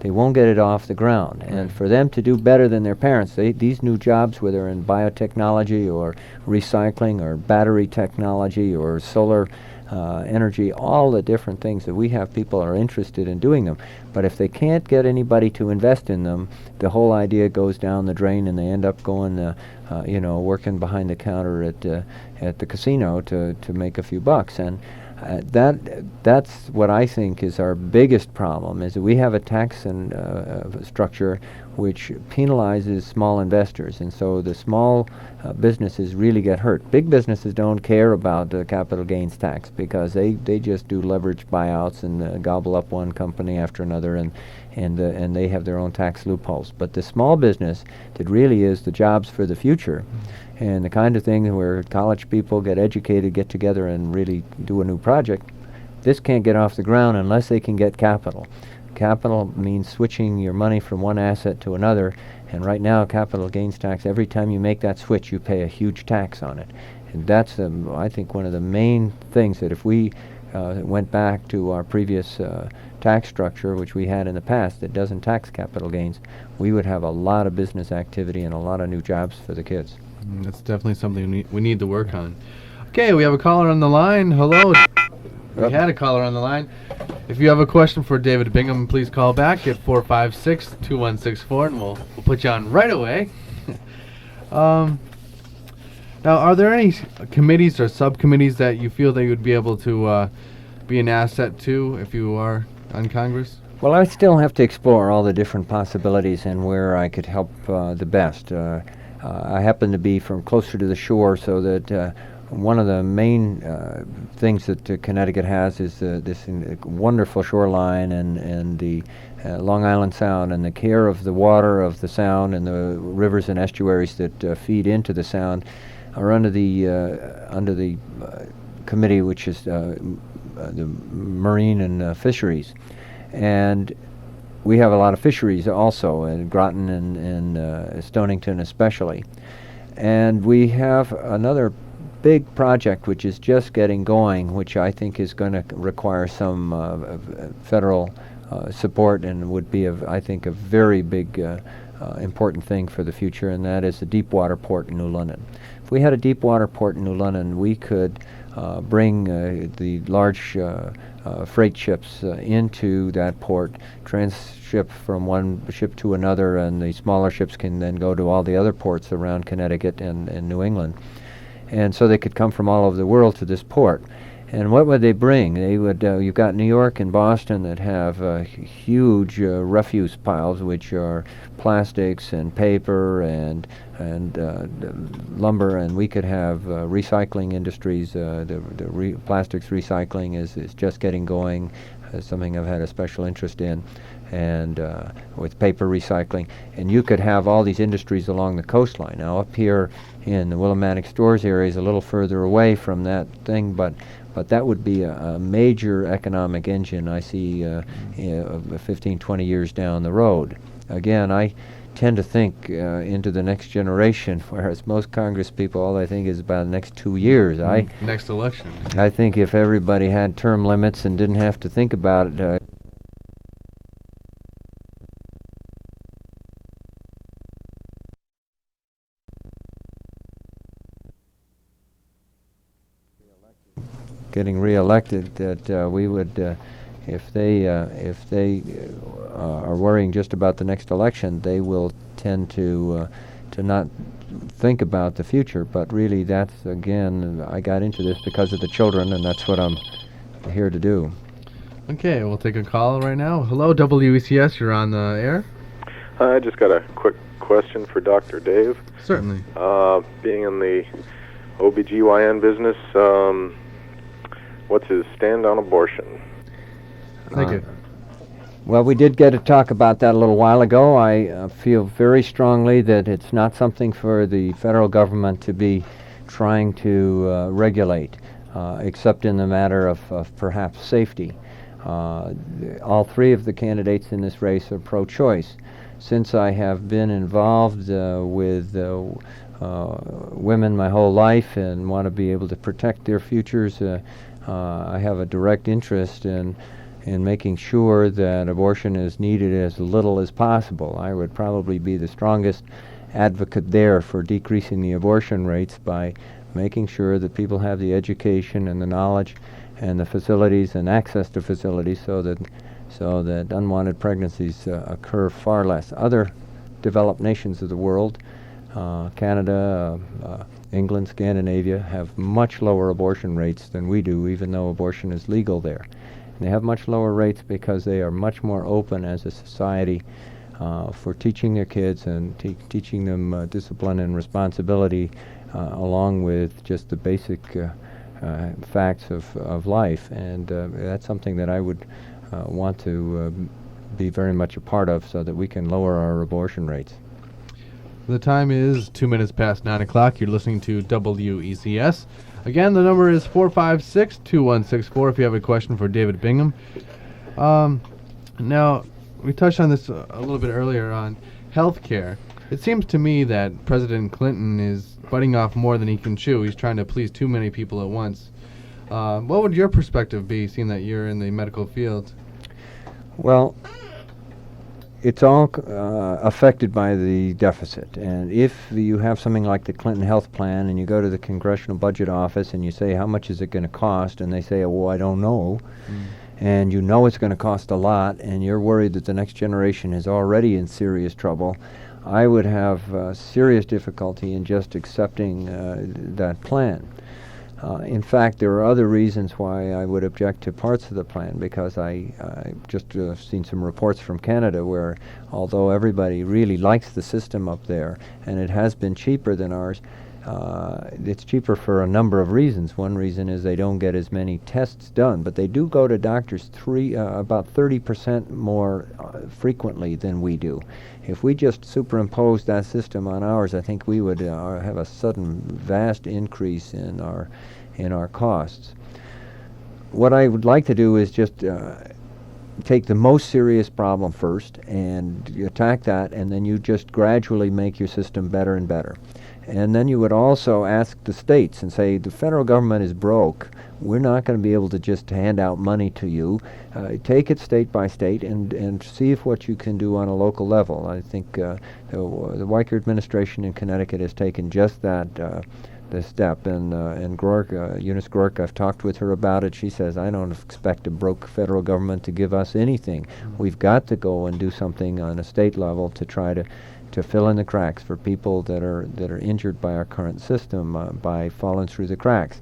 they won't get it off the ground. Right. And for them to do better than their parents, these new jobs, whether in biotechnology or recycling or battery technology or solar energy, all the different things that we have, people are interested in doing them. But if they can't get anybody to invest in them, the whole idea goes down the drain, and they end up going, working behind the counter at the casino to make a few bucks. And that's what I think is our biggest problem, is that we have a tax and structure which penalizes small investors, and so the small businesses really get hurt. Big businesses don't care about the capital gains tax because they just do leverage buyouts and gobble up one company after another, and they have their own tax loopholes. But the small business that really is the jobs for the future, and the kind of thing where college people get educated, get together and really do a new project, this can't get off the ground unless they can get capital. Capital means switching your money from one asset to another, and right now capital gains tax, every time you make that switch you pay a huge tax on it. And that's, I think, one of the main things that if we went back to our previous tax structure, which we had in the past, that doesn't tax capital gains, we would have a lot of business activity and a lot of new jobs for the kids. That's definitely something we need to work on. Okay, we have a caller on the line. Hello. We had a caller on the line. If you have a question for David Bingham, please call back at 456-2164, and we'll put you on right away. Now, are there any committees or subcommittees that you feel that you would be able to be an asset to if you are on Congress? Well, I still have to explore all the different possibilities and where I could help the best. I happen to be from closer to the shore, so that one of the main things that Connecticut has is this wonderful shoreline and the Long Island Sound, and the care of the water of the Sound and the rivers and estuaries that feed into the Sound are under the committee, which is the Marine and Fisheries. And we have a lot of fisheries also in Groton and Stonington especially. And we have another big project which is just getting going, which I think is going to require some federal support and would be, I think, a very big important thing for the future, and that is the deep water port in New London. If we had a deep water port in New London, we could bring the large freight ships into that port, transship from one ship to another, and the smaller ships can then go to all the other ports around Connecticut and New England. And so they could come from all over the world to this port. And what would they bring? They would. You've got New York and Boston that have huge refuse piles, which are plastics and paper and lumber, and we could have recycling industries. The plastics recycling is just getting going, something I've had a special interest in, and with paper recycling. And you could have all these industries along the coastline. Now up here in the Willimantic Stores area is a little further away from that thing, but that would be a major economic engine I see 15, 20 years down the road. Again, I tend to think into the next generation, whereas most Congress people, all they think is about the next 2 years. Next election. I think if everybody had term limits and didn't have to think about it, getting reelected, that we would, if they are worrying just about the next election, they will tend to not think about the future. But really, that's, again, I got into this because of the children, and that's what I'm here to do. Okay, we'll take a call right now. Hello, WECS, you're on the air. I just got a quick question for Dr. Dave. Certainly. Being in the OBGYN business, what's his stand on abortion? Thank you. Well, we did get to talk about that a little while ago. I feel very strongly that it's not something for the federal government to be trying to regulate, except in the matter of perhaps safety. All three of the candidates in this race are pro-choice. Since I have been involved with women my whole life and want to be able to protect their futures, I have a direct interest in making sure that abortion is needed as little as possible. I would probably be the strongest advocate there for decreasing the abortion rates by making sure that people have the education and the knowledge and the facilities and access to facilities so that unwanted pregnancies occur far less. Other developed nations of the world, Canada, England, Scandinavia, have much lower abortion rates than we do, even though abortion is legal there. And they have much lower rates because they are much more open as a society for teaching their kids and teaching them discipline and responsibility, along with just the basic facts of life. And that's something that I would want to be very much a part of so that we can lower our abortion rates. The time is 2 minutes past 9 o'clock. You're listening to WECS. Again, the number is 456-2164 if you have a question for David Bingham. Now, we touched on this a little bit earlier on health care. It seems to me that President Clinton is biting off more than he can chew. He's trying to please too many people at once. What would your perspective be, seeing that you're in the medical field? Well, it's all affected by the deficit. And if you have something like the Clinton Health Plan and you go to the Congressional Budget Office and you say, how much is it going to cost? And they say, oh, well, I don't know. And you know it's going to cost a lot, and you're worried that the next generation is already in serious trouble, I would have serious difficulty in just accepting that plan. In fact, there are other reasons why I would object to parts of the plan, because I just seen some reports from Canada where, although everybody really likes the system up there, and it has been cheaper than ours, it's cheaper for a number of reasons. One reason is they don't get as many tests done, but they do go to doctors about 30% more frequently than we do. If we just superimposed that system on ours, I think we would have a sudden vast increase in our costs. What I would like to do is just take the most serious problem first and you attack that, and then you just gradually make your system better and better. And then you would also ask the states and say, the federal government is broke. We're not going to be able to just hand out money to you. Take it state by state and see if what you can do on a local level. I think the Weicker administration in Connecticut has taken just that this step. And Eunice Gork, I've talked with her about it. She says, I don't expect a broke federal government to give us anything. We've got to go and do something on a state level to try to fill in the cracks for people that are injured by our current system by falling through the cracks.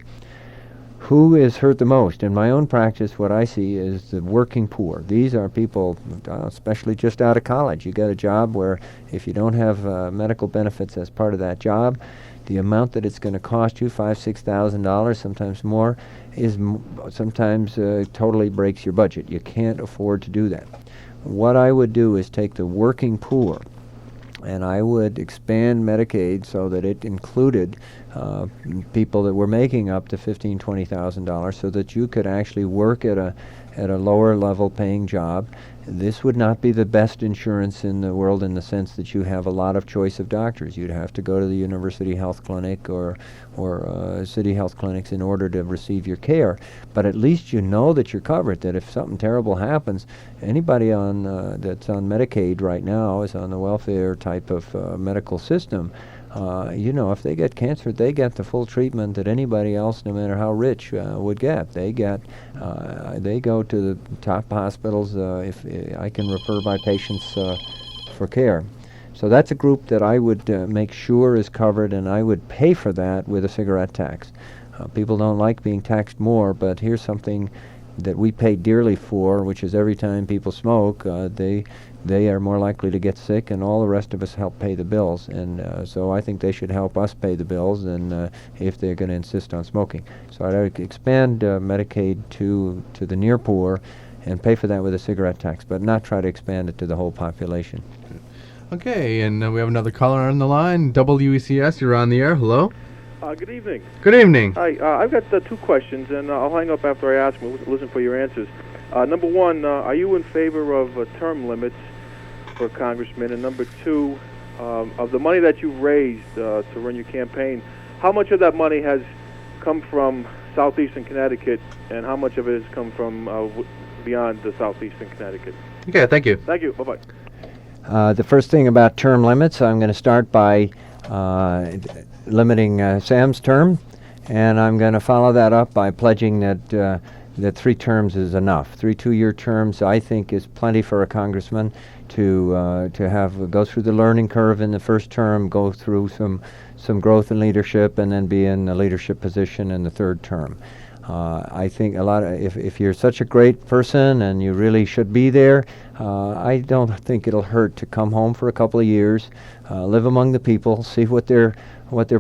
Who is hurt the most? In my own practice, what I see is the working poor. These are people, especially just out of college. You get a job where if you don't have medical benefits as part of that job, the amount that it's going to cost you, $5,000-$6,000, sometimes more, is sometimes totally breaks your budget. You can't afford to do that. What I would do is take the working poor, and I would expand Medicaid so that it included people that were making up to $15,000, $20,000, so that you could actually work at a lower level paying job. This would not be the best insurance in the world in the sense that you have a lot of choice of doctors. You'd have to go to the University Health Clinic or city health clinics in order to receive your care. But at least you know that you're covered, that if something terrible happens, anybody on that's on Medicaid right now is on the welfare type of medical system. If they get cancer, they get the full treatment that anybody else, no matter how rich, would get. They go to the top hospitals. If I can refer my patients for care. So that's a group that I would make sure is covered, and I would pay for that with a cigarette tax. People don't like being taxed more, but here's something that we pay dearly for, which is every time people smoke, they are more likely to get sick, and all the rest of us help pay the bills. And so I think they should help us pay the bills, and if they're going to insist on smoking. So I'd expand Medicaid to the near poor and pay for that with a cigarette tax, but not try to expand it to the whole population. Okay, and we have another caller on the line. WECS, you're on the air. Hello? Good evening. Good evening. Hi, I've got two questions, and I'll hang up after I ask them. Listen for your answers. Number one, are you in favor of term limits for congressmen? And number two, of the money that you've raised to run your campaign, how much of that money has come from southeastern Connecticut, and how much of it has come from beyond the southeastern Connecticut? Okay, thank you. Thank you. Bye-bye. The first thing about term limits, I'm going to start by limiting Sam's term, and I'm going to follow that up by pledging that 3 terms is enough. 3 two-year terms, I think, is plenty for a congressman to have go through the learning curve in the first term, go through some growth in leadership, and then be in a leadership position in the third term. I think if you're such a great person and you really should be there, I don't think it'll hurt to come home for a couple of years, live among the people, see what their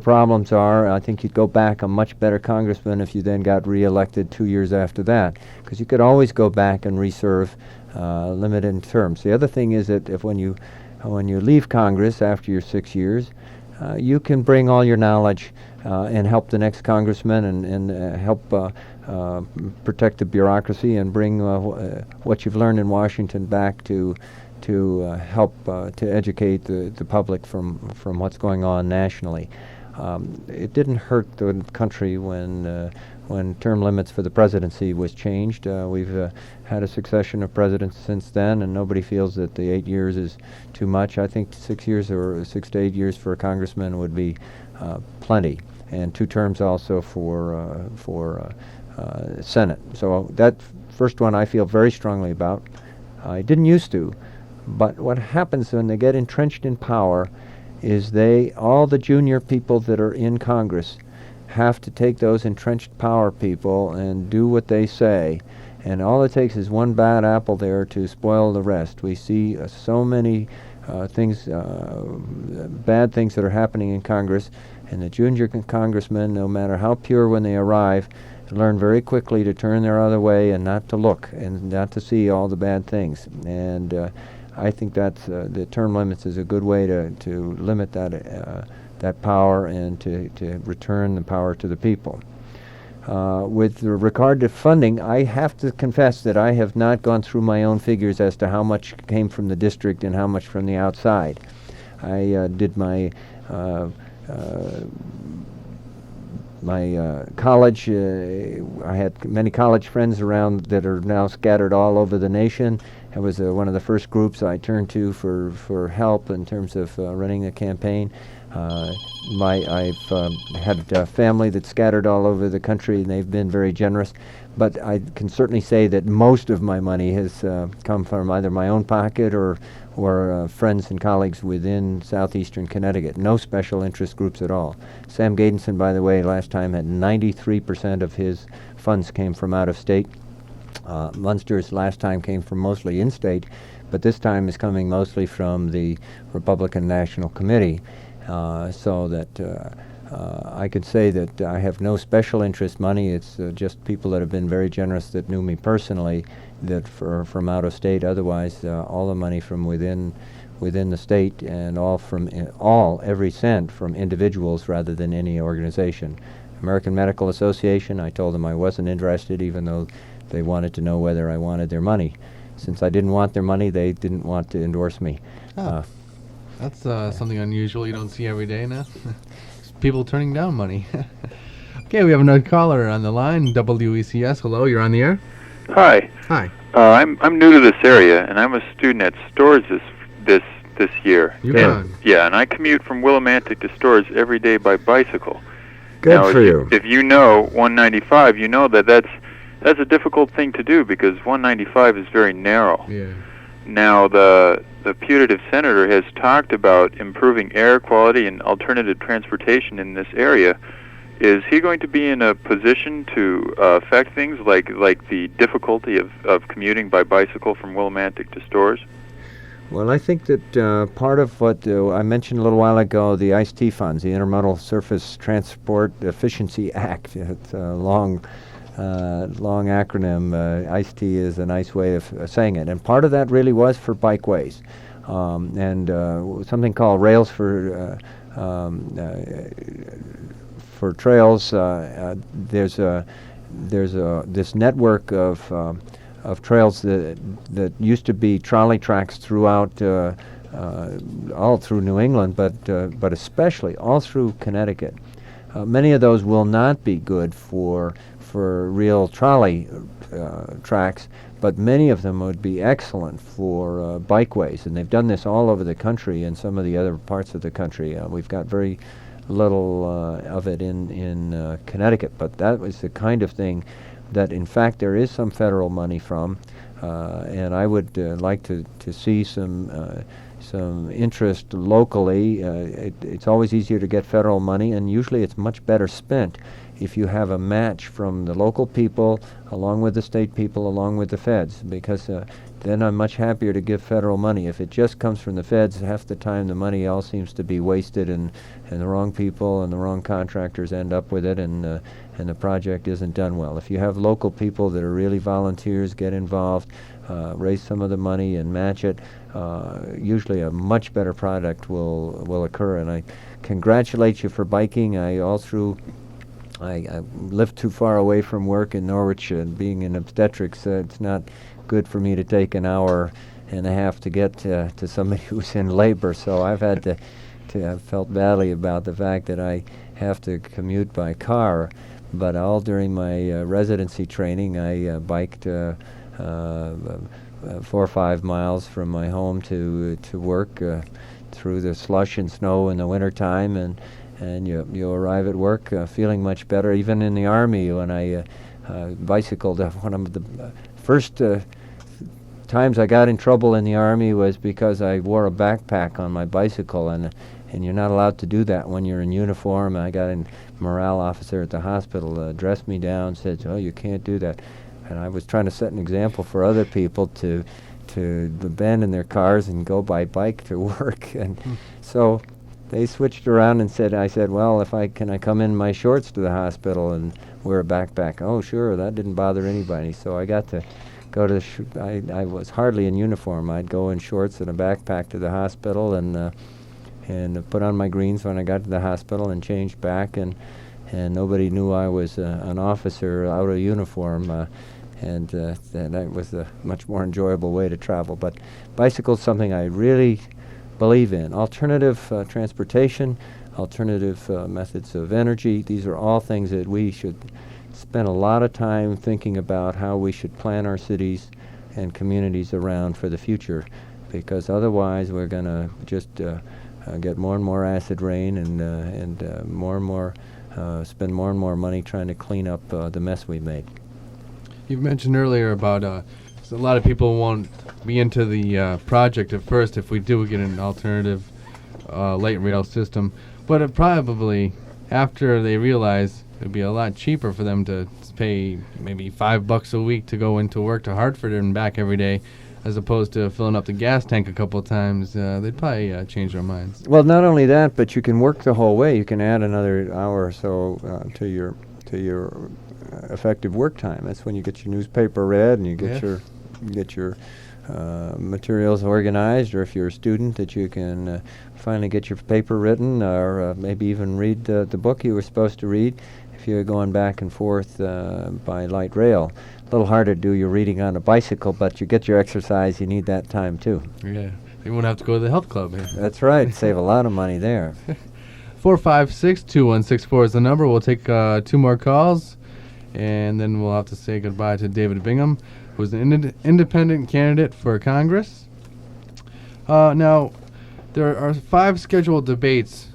problems are. I think you'd go back a much better congressman if you then got reelected 2 years after that, because you could always go back and reserve limited terms. The other thing is that when you leave Congress after your 6 years, you can bring all your knowledge and help the next congressman and help protect the bureaucracy and bring what you've learned in Washington back to help to educate the public from what's going on nationally. It didn't hurt the country when when term limits for the presidency was changed. We've had a succession of presidents since then, and nobody feels that the 8 years is too much. I think 6 years or 6 to 8 years for a congressman would be plenty, and 2 terms also for Senate. So that first one I feel very strongly about. I didn't used to, but what happens when they get entrenched in power is all the junior people that are in Congress have to take those entrenched power people and do what they say, and all it takes is one bad apple there to spoil the rest. We see so many things, bad things that are happening in Congress, and the junior congressmen, no matter how pure when they arrive, learn very quickly to turn their other way and not to look and not to see all the bad things. And I think that's the term limits is a good way to limit that power and to return the power to the people. With regard to funding, I have to confess that I have not gone through my own figures as to how much came from the district and how much from the outside. I did my college. I had many college friends around that are now scattered all over the nation. It was one of the first groups I turned to for help in terms of running a campaign. I've had a family that's scattered all over the country, and they've been very generous. But I can certainly say that most of my money has come from either my own pocket or friends and colleagues within southeastern Connecticut. No special interest groups at all. Sam Gejdenson, by the way, last time had 93% of his funds came from out of state. Munster's last time came from mostly in-state, but this time is coming mostly from the Republican National Committee. So that I could say that I have no special interest money. It's just people that have been very generous that knew me personally that from out of state. Otherwise, all the money from within the state, and every cent from individuals rather than any organization. American Medical Association, I told them I wasn't interested, even though they wanted to know whether I wanted their money. Since I didn't want their money, they didn't want to endorse me. That's something unusual you don't see every day now. People turning down money. Okay, we have another caller on the line. WECS, hello, you're on the air. Hi. Hi. I'm new to this area, and I'm a student at Storrs this year. Yeah, and I commute from Willimantic to Storrs every day by bicycle. Good now, for you. If you know 195, you know that's a difficult thing to do because 195 is very narrow. Yeah. Now, the putative senator has talked about improving air quality and alternative transportation in this area. Is he going to be in a position to affect things like the difficulty of commuting by bicycle from Willimantic to Storrs? Well, I think that part of what I mentioned a little while ago, the ICE-T funds, the Intermodal Surface Transport Efficiency Act, it's a long acronym. ICE-T is a nice way of saying it. And part of that really was for bikeways. And something called Rails for trails. There's this network of trails that used to be trolley tracks throughout all through New England, but especially all through Connecticut. Many of those will not be good for real trolley tracks, but many of them would be excellent for bikeways, and they've done this all over the country and some of the other parts of the country. We've got very little of it in Connecticut, but that was the kind of thing that, in fact, there is some federal money from, and I would like to see some interest locally. It's always easier to get federal money, and usually it's much better spent if you have a match from the local people along with the state people along with the feds, because then I'm much happier to give federal money. If it just comes from the feds, half the time the money all seems to be wasted, and the wrong people and the wrong contractors end up with it, and the project isn't done well. If you have local people that are really volunteers, get involved, raise some of the money and match it, usually a much better product will occur. And I congratulate you for biking. I live too far away from work in Norwich, and being in obstetrics, it's not good for me to take an hour and a half to get to somebody who's in labor. So I've had I've felt badly about the fact that I have to commute by car. but all during my residency training, I biked 4 or 5 miles from my home to work through the slush and snow in the wintertime, and you arrive at work feeling much better. Even in the Army, when I bicycled, one of the first times I got in trouble in the Army was because I wore a backpack on my bicycle, and you're not allowed to do that when you're in uniform. I got a morale officer at the hospital dressed me down, said, "Oh, you can't do that." And I was trying to set an example for other people to abandon their cars and go by bike to work. And so they switched around and I said, "Well, can I come in my shorts to the hospital and wear a backpack?" "Oh, sure." That didn't bother anybody. So I got to go to I was hardly in uniform. I'd go in shorts and a backpack to the hospital and put on my greens when I got to the hospital and changed back, and nobody knew I was an officer out of uniform, and that was a much more enjoyable way to travel. But bicycle's something I really believe in. Alternative transportation, alternative methods of energy, these are all things that we should spend a lot of time thinking about how we should plan our cities and communities around for the future, because otherwise we're going to just get more and more acid rain and more and more spend more and more money trying to clean up the mess we made. You mentioned earlier about a lot of people won't be into the project at first if we do get an alternative light rail system, but probably after they realize it'd be a lot cheaper for them to pay maybe $5 a week to go into work to Hartford and back every day, as opposed to filling up the gas tank a couple of times, they'd probably change their minds. Well, not only that, but you can work the whole way. You can add another hour or so to your effective work time. That's when you get your newspaper read and you get your materials organized, or if you're a student, that you can finally get your paper written, or maybe even read the book you were supposed to read if you're going back and forth by light rail. A little harder to do your reading on a bicycle, but you get your exercise. You need that time too. Yeah, you won't have to go to the health club here. That's right. Save a lot of money there. 456-2164 is the number. We'll take 2 more calls, and then we'll have to say goodbye to David Bingham, who's an independent candidate for Congress. Now, there are 5 scheduled debates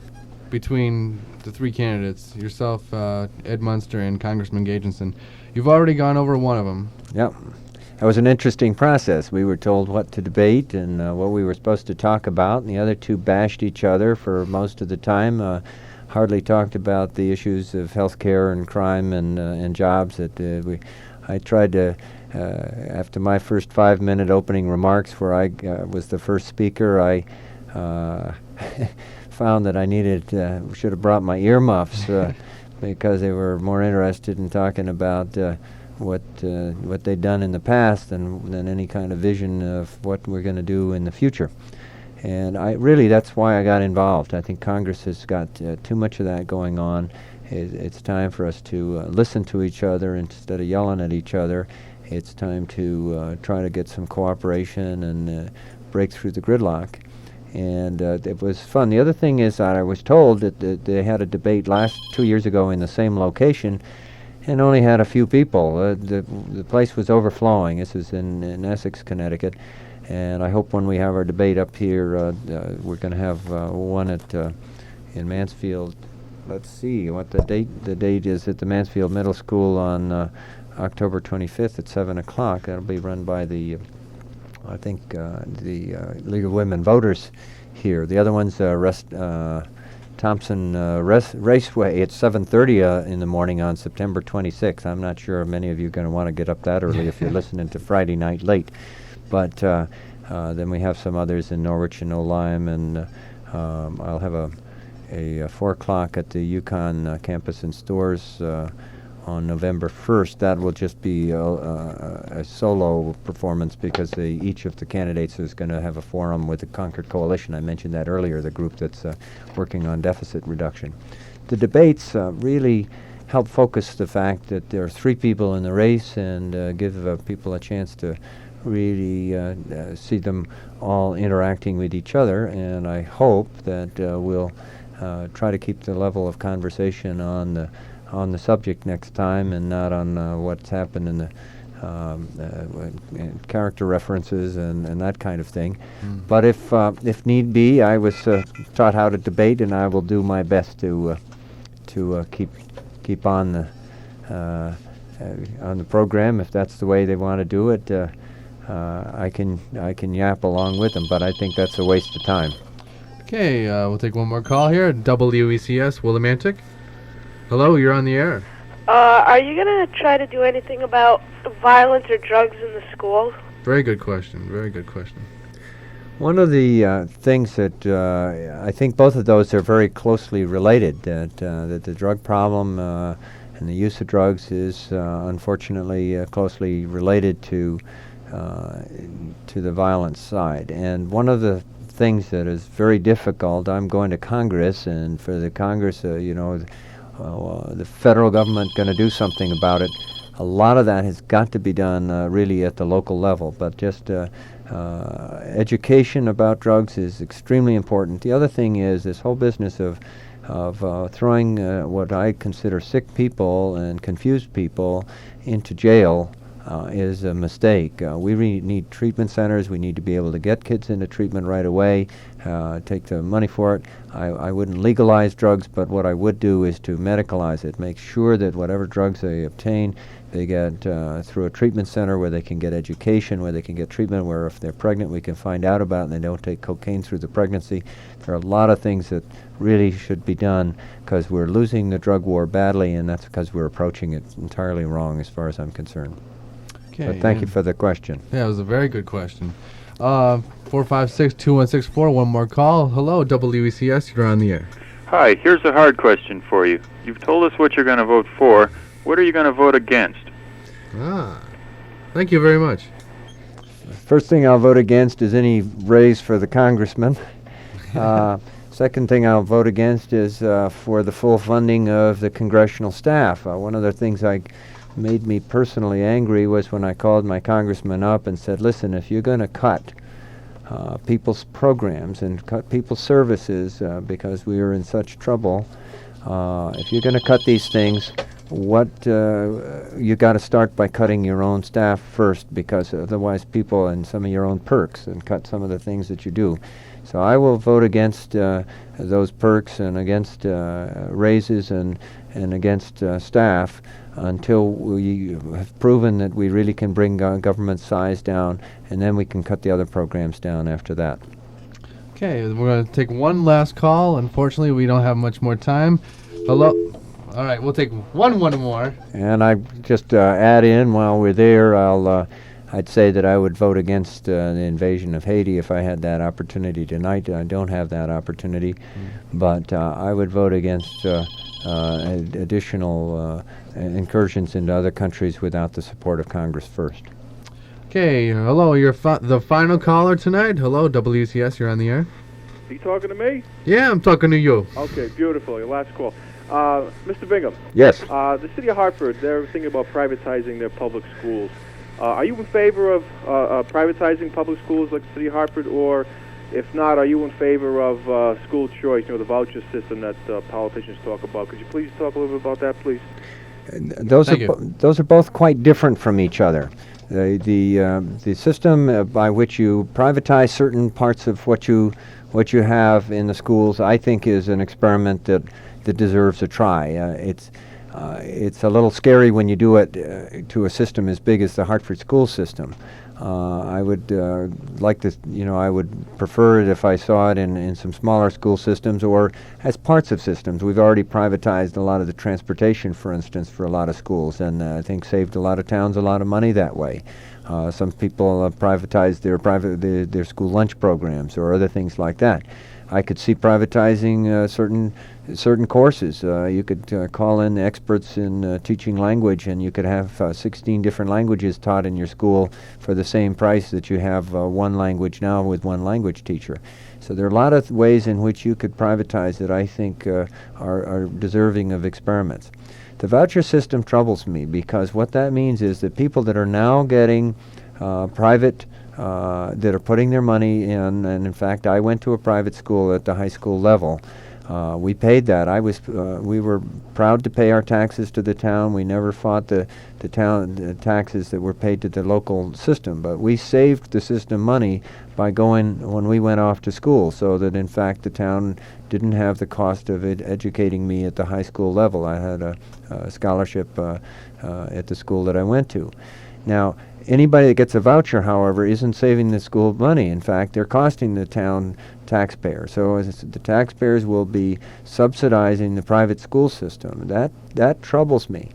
between the 3 candidates, yourself, Ed Munster, and Congressman Gejdenson. You've already gone over one of them. Yep. That was an interesting process. We were told what to debate and what we were supposed to talk about, and the other 2 bashed each other for most of the time. Hardly talked about the issues of health care and crime and jobs. I tried to, after my first 5-minute opening remarks where I was the first speaker, I found that I should have brought my earmuffs because they were more interested in talking about what they'd done in the past than any kind of vision of what we're going to do in the future. And that's why I got involved. I think Congress has got too much of that going on. It's time for us to listen to each other instead of yelling at each other. It's time to try to get some cooperation and break through the gridlock. And it was fun. The other thing is that I was told that they had a debate 2 years ago in the same location and only had a few people. The place was overflowing. This is in Essex, Connecticut. And I hope when we have our debate up here, we're going to have one in Mansfield. Let's see what the date is at the Mansfield Middle School on October 25th at 7 o'clock. That'll be run by the League of Women Voters here. The other one's Thompson Raceway at 7:30 in the morning on September 26th. I'm not sure many of you are going to want to get up that early if you're listening to Friday Night Late. But then we have some others in Norwich and Olyme, and I'll have a 4 o'clock at the Yukon campus in Stores on November 1st. That will just be a solo performance because each of the candidates is going to have a forum with the Concord Coalition. I mentioned that earlier, the group that's working on deficit reduction. The debates really help focus the fact that there are 3 people in the race and give people a chance to really see them all interacting with each other, and I hope that we'll try to keep the level of conversation on the on the subject next time and not on what's happened in the character references and that kind of thing. But if need be, I was taught how to debate, and I will do my best to keep on the program. If that's the way they want to do it, I can yap along with them. But I think that's a waste of time. Okay, we'll take one more call here. WECS Willimantic. Hello, you're on the air. Are you going to try to do anything about violence or drugs in the schools? Very good question. Very good question. One of the things that I think both of those are very closely related, that the drug problem and the use of drugs is unfortunately closely related to the violence side. And one of the things that is very difficult, I'm going to Congress, and for the Congress, the federal government going to do something about it. A lot of that has got to be done really at the local level, but just education about drugs is extremely important. The other thing is this whole business of throwing what I consider sick people and confused people into jail is a mistake. We really need treatment centers. We need to be able to get kids into treatment right away, take the money for it. I wouldn't legalize drugs, but what I would do is to medicalize it, make sure that whatever drugs they obtain, they get through a treatment center where they can get education, where they can get treatment, where if they're pregnant we can find out about it and they don't take cocaine through the pregnancy. There are a lot of things that really should be done because we're losing the drug war badly, and that's because we're approaching it entirely wrong as far as I'm concerned. Okay, but thank you for the question. Yeah, it was a very good question. 456-2164, one more call. Hello, WECS, you're on the air. Hi, here's a hard question for you. You've told us what you're going to vote for. What are you going to vote against? Thank you very much. First thing I'll vote against is any raise for the congressman. Second thing I'll vote against is for the full funding of the congressional staff. One of the things made me personally angry was when I called my congressman up and said, listen, if you're going to cut people's programs and cut people's services because we are in such trouble, if you're going to cut these things, you got to start by cutting your own staff first, because otherwise people and some of your own perks, and cut some of the things that you do. So I will vote against those perks and against raises and against staff until we have proven that we really can bring government size down, and then we can cut the other programs down after that. Okay, we're going to take one last call. Unfortunately, we don't have much more time. Hello. All right, we'll take one more. And I just add in while we're there, I'd say that I would vote against the invasion of Haiti if I had that opportunity tonight. I don't have that opportunity, but I would vote against additional incursions into other countries without the support of Congress first. Okay, hello, you're the final caller tonight. Hello, WCS, you're on the air. Are you talking to me? Yeah, I'm talking to you. Okay, beautiful. Your last call. Mr. Bingham. Yes. The city of Hartford, they're thinking about privatizing their public schools. Are you in favor of privatizing public schools like the city of Hartford, or if not, are you in favor of school choice, the voucher system that politicians talk about? Could you please talk a little bit about that, please? Those are both quite different from each other. The system by which you privatize certain parts of what you have in the schools, I think, is an experiment that deserves a try. It's a little scary when you do it to a system as big as the Hartford school system. I would like to, I would prefer it if I saw it in some smaller school systems or as parts of systems. We've already privatized a lot of the transportation, for instance, for a lot of schools, and I think saved a lot of towns a lot of money that way. Some people privatized their school lunch programs or other things like that. I could see privatizing certain courses. You could call in experts in teaching language, and you could have 16 different languages taught in your school for the same price that you have one language now with one language teacher. So there are a lot of ways in which you could privatize that I think are deserving of experiments. The voucher system troubles me because what that means is that people that are now getting private that are putting their money in, and in fact I went to a private school at the high school level, We paid that. We were proud to pay our taxes to the town. We never fought the taxes that were paid to the local system, but we saved the system money by going when we went off to school, so that in fact the town didn't have the cost of educating me at the high school level. I had a scholarship at the school that I went to. Now, anybody that gets a voucher, however, isn't saving the school money. In fact, they're costing the town taxpayer. So the taxpayers will be subsidizing the private school system. That troubles me.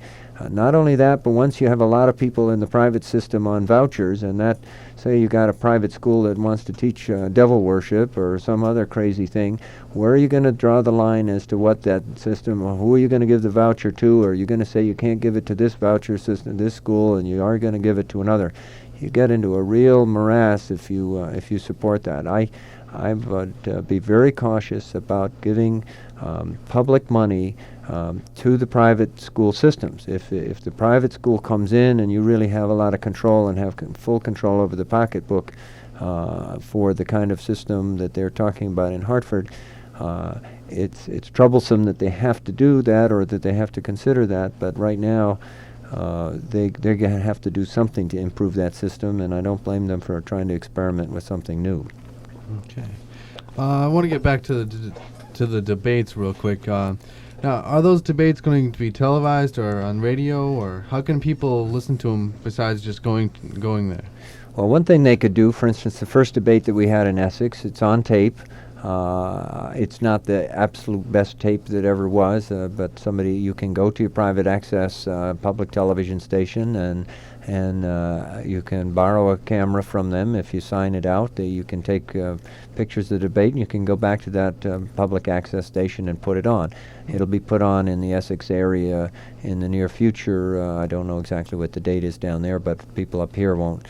Not only that, but once you have a lot of people in the private system on vouchers, and that, say you got a private school that wants to teach devil worship or some other crazy thing, where are you going to draw the line as to what that system, or who are you going to give the voucher to? Or are you going to say you can't give it to this voucher system, this school, and you are going to give it to another? You get into a real morass if you support that. I would be very cautious about giving public money to the private school systems. If the private school comes in and you really have a lot of control and have full control over the pocketbook for the kind of system that they're talking about in Hartford, it's troublesome that they have to do that or that they have to consider that. But right now, they're going to have to do something to improve that system, and I don't blame them for trying to experiment with something new. Okay. I want to get back to the debates real quick. Now, are those debates going to be televised or on radio, or how can people listen to them besides just going there? Well, one thing they could do, for instance, the first debate that we had in Essex, it's on tape. It's not the absolute best tape that ever was, but you can go to your private access public television station and you can borrow a camera from them. If you sign it out, you can take pictures of the debate, and you can go back to that public access station and put it on. It'll be put on in the Essex area in the near future. I don't know exactly what the date is down there, but people up here won't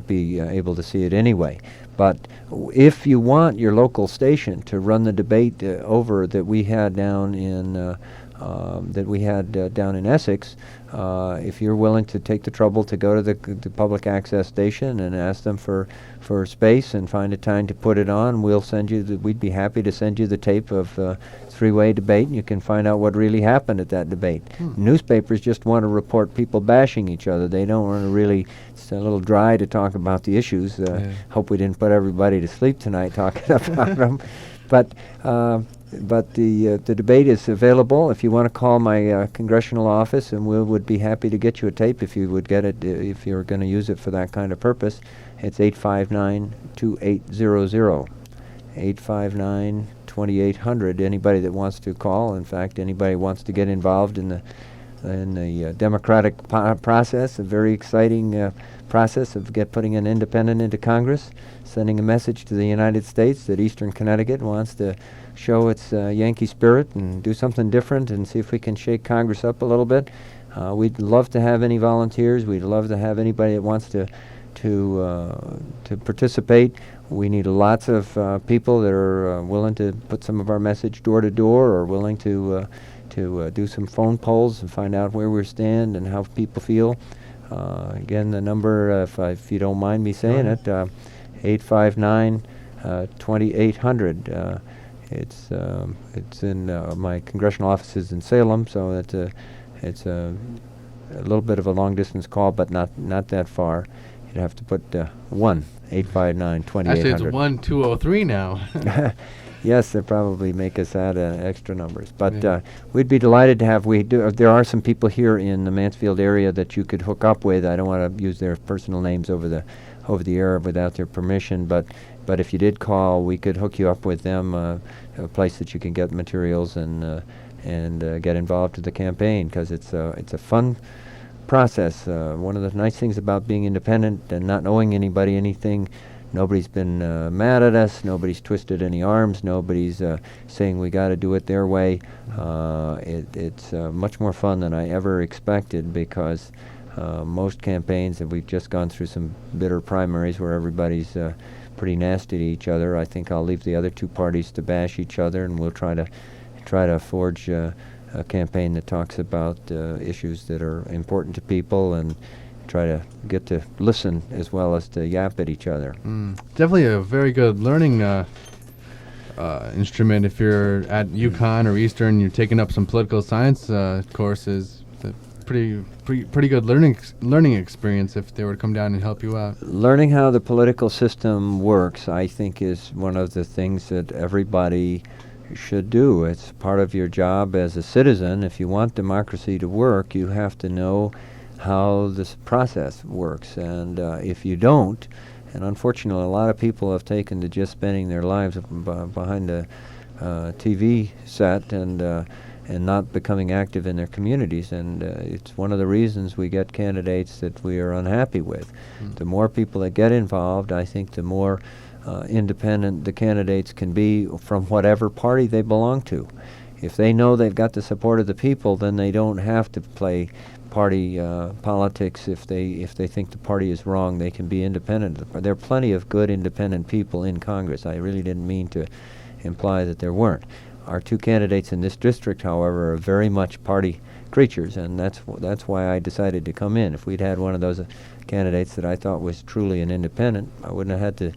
be able to see it anyway. But if you want your local station to run the debate over that we had down in down in Essex, if you're willing to take the trouble to go to the public access station and ask them for space and find a time to put it on, we'd be happy to send you the tape of three-way debate, and you can find out what really happened at that debate. Newspapers just want to report people bashing each other. They don't want to really, it's a little dry to talk about the issues. Hope we didn't put everybody to sleep tonight talking about them. But the debate is available. If you want to call my congressional office, and we would be happy to get you a tape if you would get it, if you're going to use it for that kind of purpose. It's 859-2800. 859-2800. Anybody that wants to call, in fact, anybody wants to get involved in the democratic process, a very exciting process of putting an independent into Congress, sending a message to the United States that Eastern Connecticut wants to show its Yankee spirit and do something different and see if we can shake Congress up a little bit. We'd love to have any volunteers. We'd love to have anybody that wants to participate. We need lots of people that are willing to put some of our message door to door, or willing to do some phone polls and find out where we stand and how people feel. Again, the number, if you don't mind me saying it, 859-2800. It's in my congressional offices in Salem, so it's a little bit of a long distance call, but not that far. You'd have to put 1-859-2800. Actually, it's 1203 now. Yes, they probably make us add extra numbers, but we'd be delighted to have. There are some people here in the Mansfield area that you could hook up with. I don't want to use their personal names over the air without their permission, but if you did call, we could hook you up with them, a place that you can get materials and get involved in the campaign, because it's a fun process. One of the nice things about being independent and not knowing anybody, anything. Nobody's been mad at us. Nobody's twisted any arms. Nobody's saying we got to do it their way. It's much more fun than I ever expected, because most campaigns, and we've just gone through some bitter primaries where everybody's pretty nasty to each other. I think I'll leave the other two parties to bash each other, and we'll try to forge a campaign that talks about issues that are important to people, and try to get to listen as well as to yap at each other. Definitely a very good learning instrument. If you're at UConn or Eastern, you're taking up some political science courses. Pretty good learning experience if they were to come down and help you out. Learning how the political system works, I think, is one of the things that everybody should do. It's part of your job as a citizen. If you want democracy to work, you have to know how this process works. And if you don't, and unfortunately a lot of people have taken to just spending their lives behind a TV set and not becoming active in their communities, and it's one of the reasons we get candidates that we are unhappy with. The more people that get involved, I think the more independent the candidates can be from whatever party they belong to. If they know they've got the support of the people, then they don't have to play party politics. If they think the party is wrong, they can be independent. There are plenty of good independent people in Congress. I really didn't mean to imply that there weren't. Our two candidates in this district, however, are very much party creatures, and that's why I decided to come in. If we'd had one of those candidates that I thought was truly an independent, I wouldn't have had to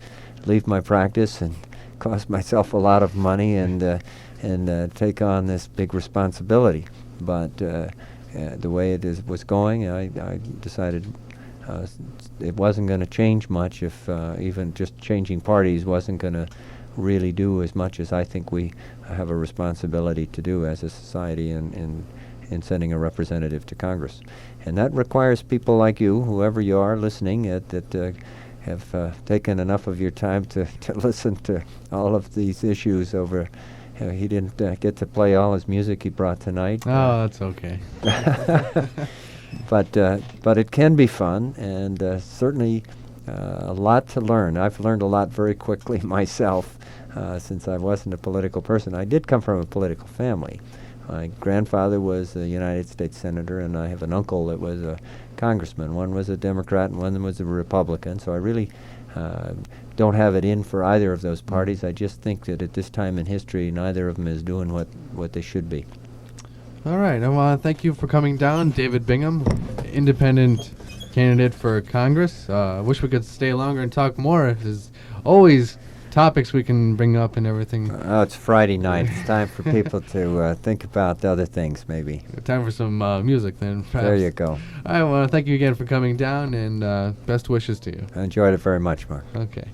leave my practice and cost myself a lot of money and take on this big responsibility. But the way it was going, I decided it wasn't going to change much if even just changing parties wasn't going to really do as much as I think we have a responsibility to do as a society in sending a representative to Congress. And that requires people like you, whoever you are listening, that have taken enough of your time to listen to all of these issues over. He didn't get to play all his music he brought tonight. Oh, that's okay. But it can be fun, and certainly a lot to learn. I've learned a lot very quickly myself since I wasn't a political person. I did come from a political family. My grandfather was a United States Senator, and I have an uncle that was a congressman. One was a Democrat and one was a Republican, so I really don't have it in for either of those parties. I just think that at this time in history, neither of them is doing what they should be. All right. I want to thank you for coming down, David Bingham, independent candidate for Congress. Wish we could stay longer and talk more. There's always topics we can bring up and everything. It's Friday night. It's time for people to think about other things, maybe. Time for some music, then. Perhaps. There you go. I want to thank you again for coming down, and best wishes to you. I enjoyed it very much, Mark. Okay.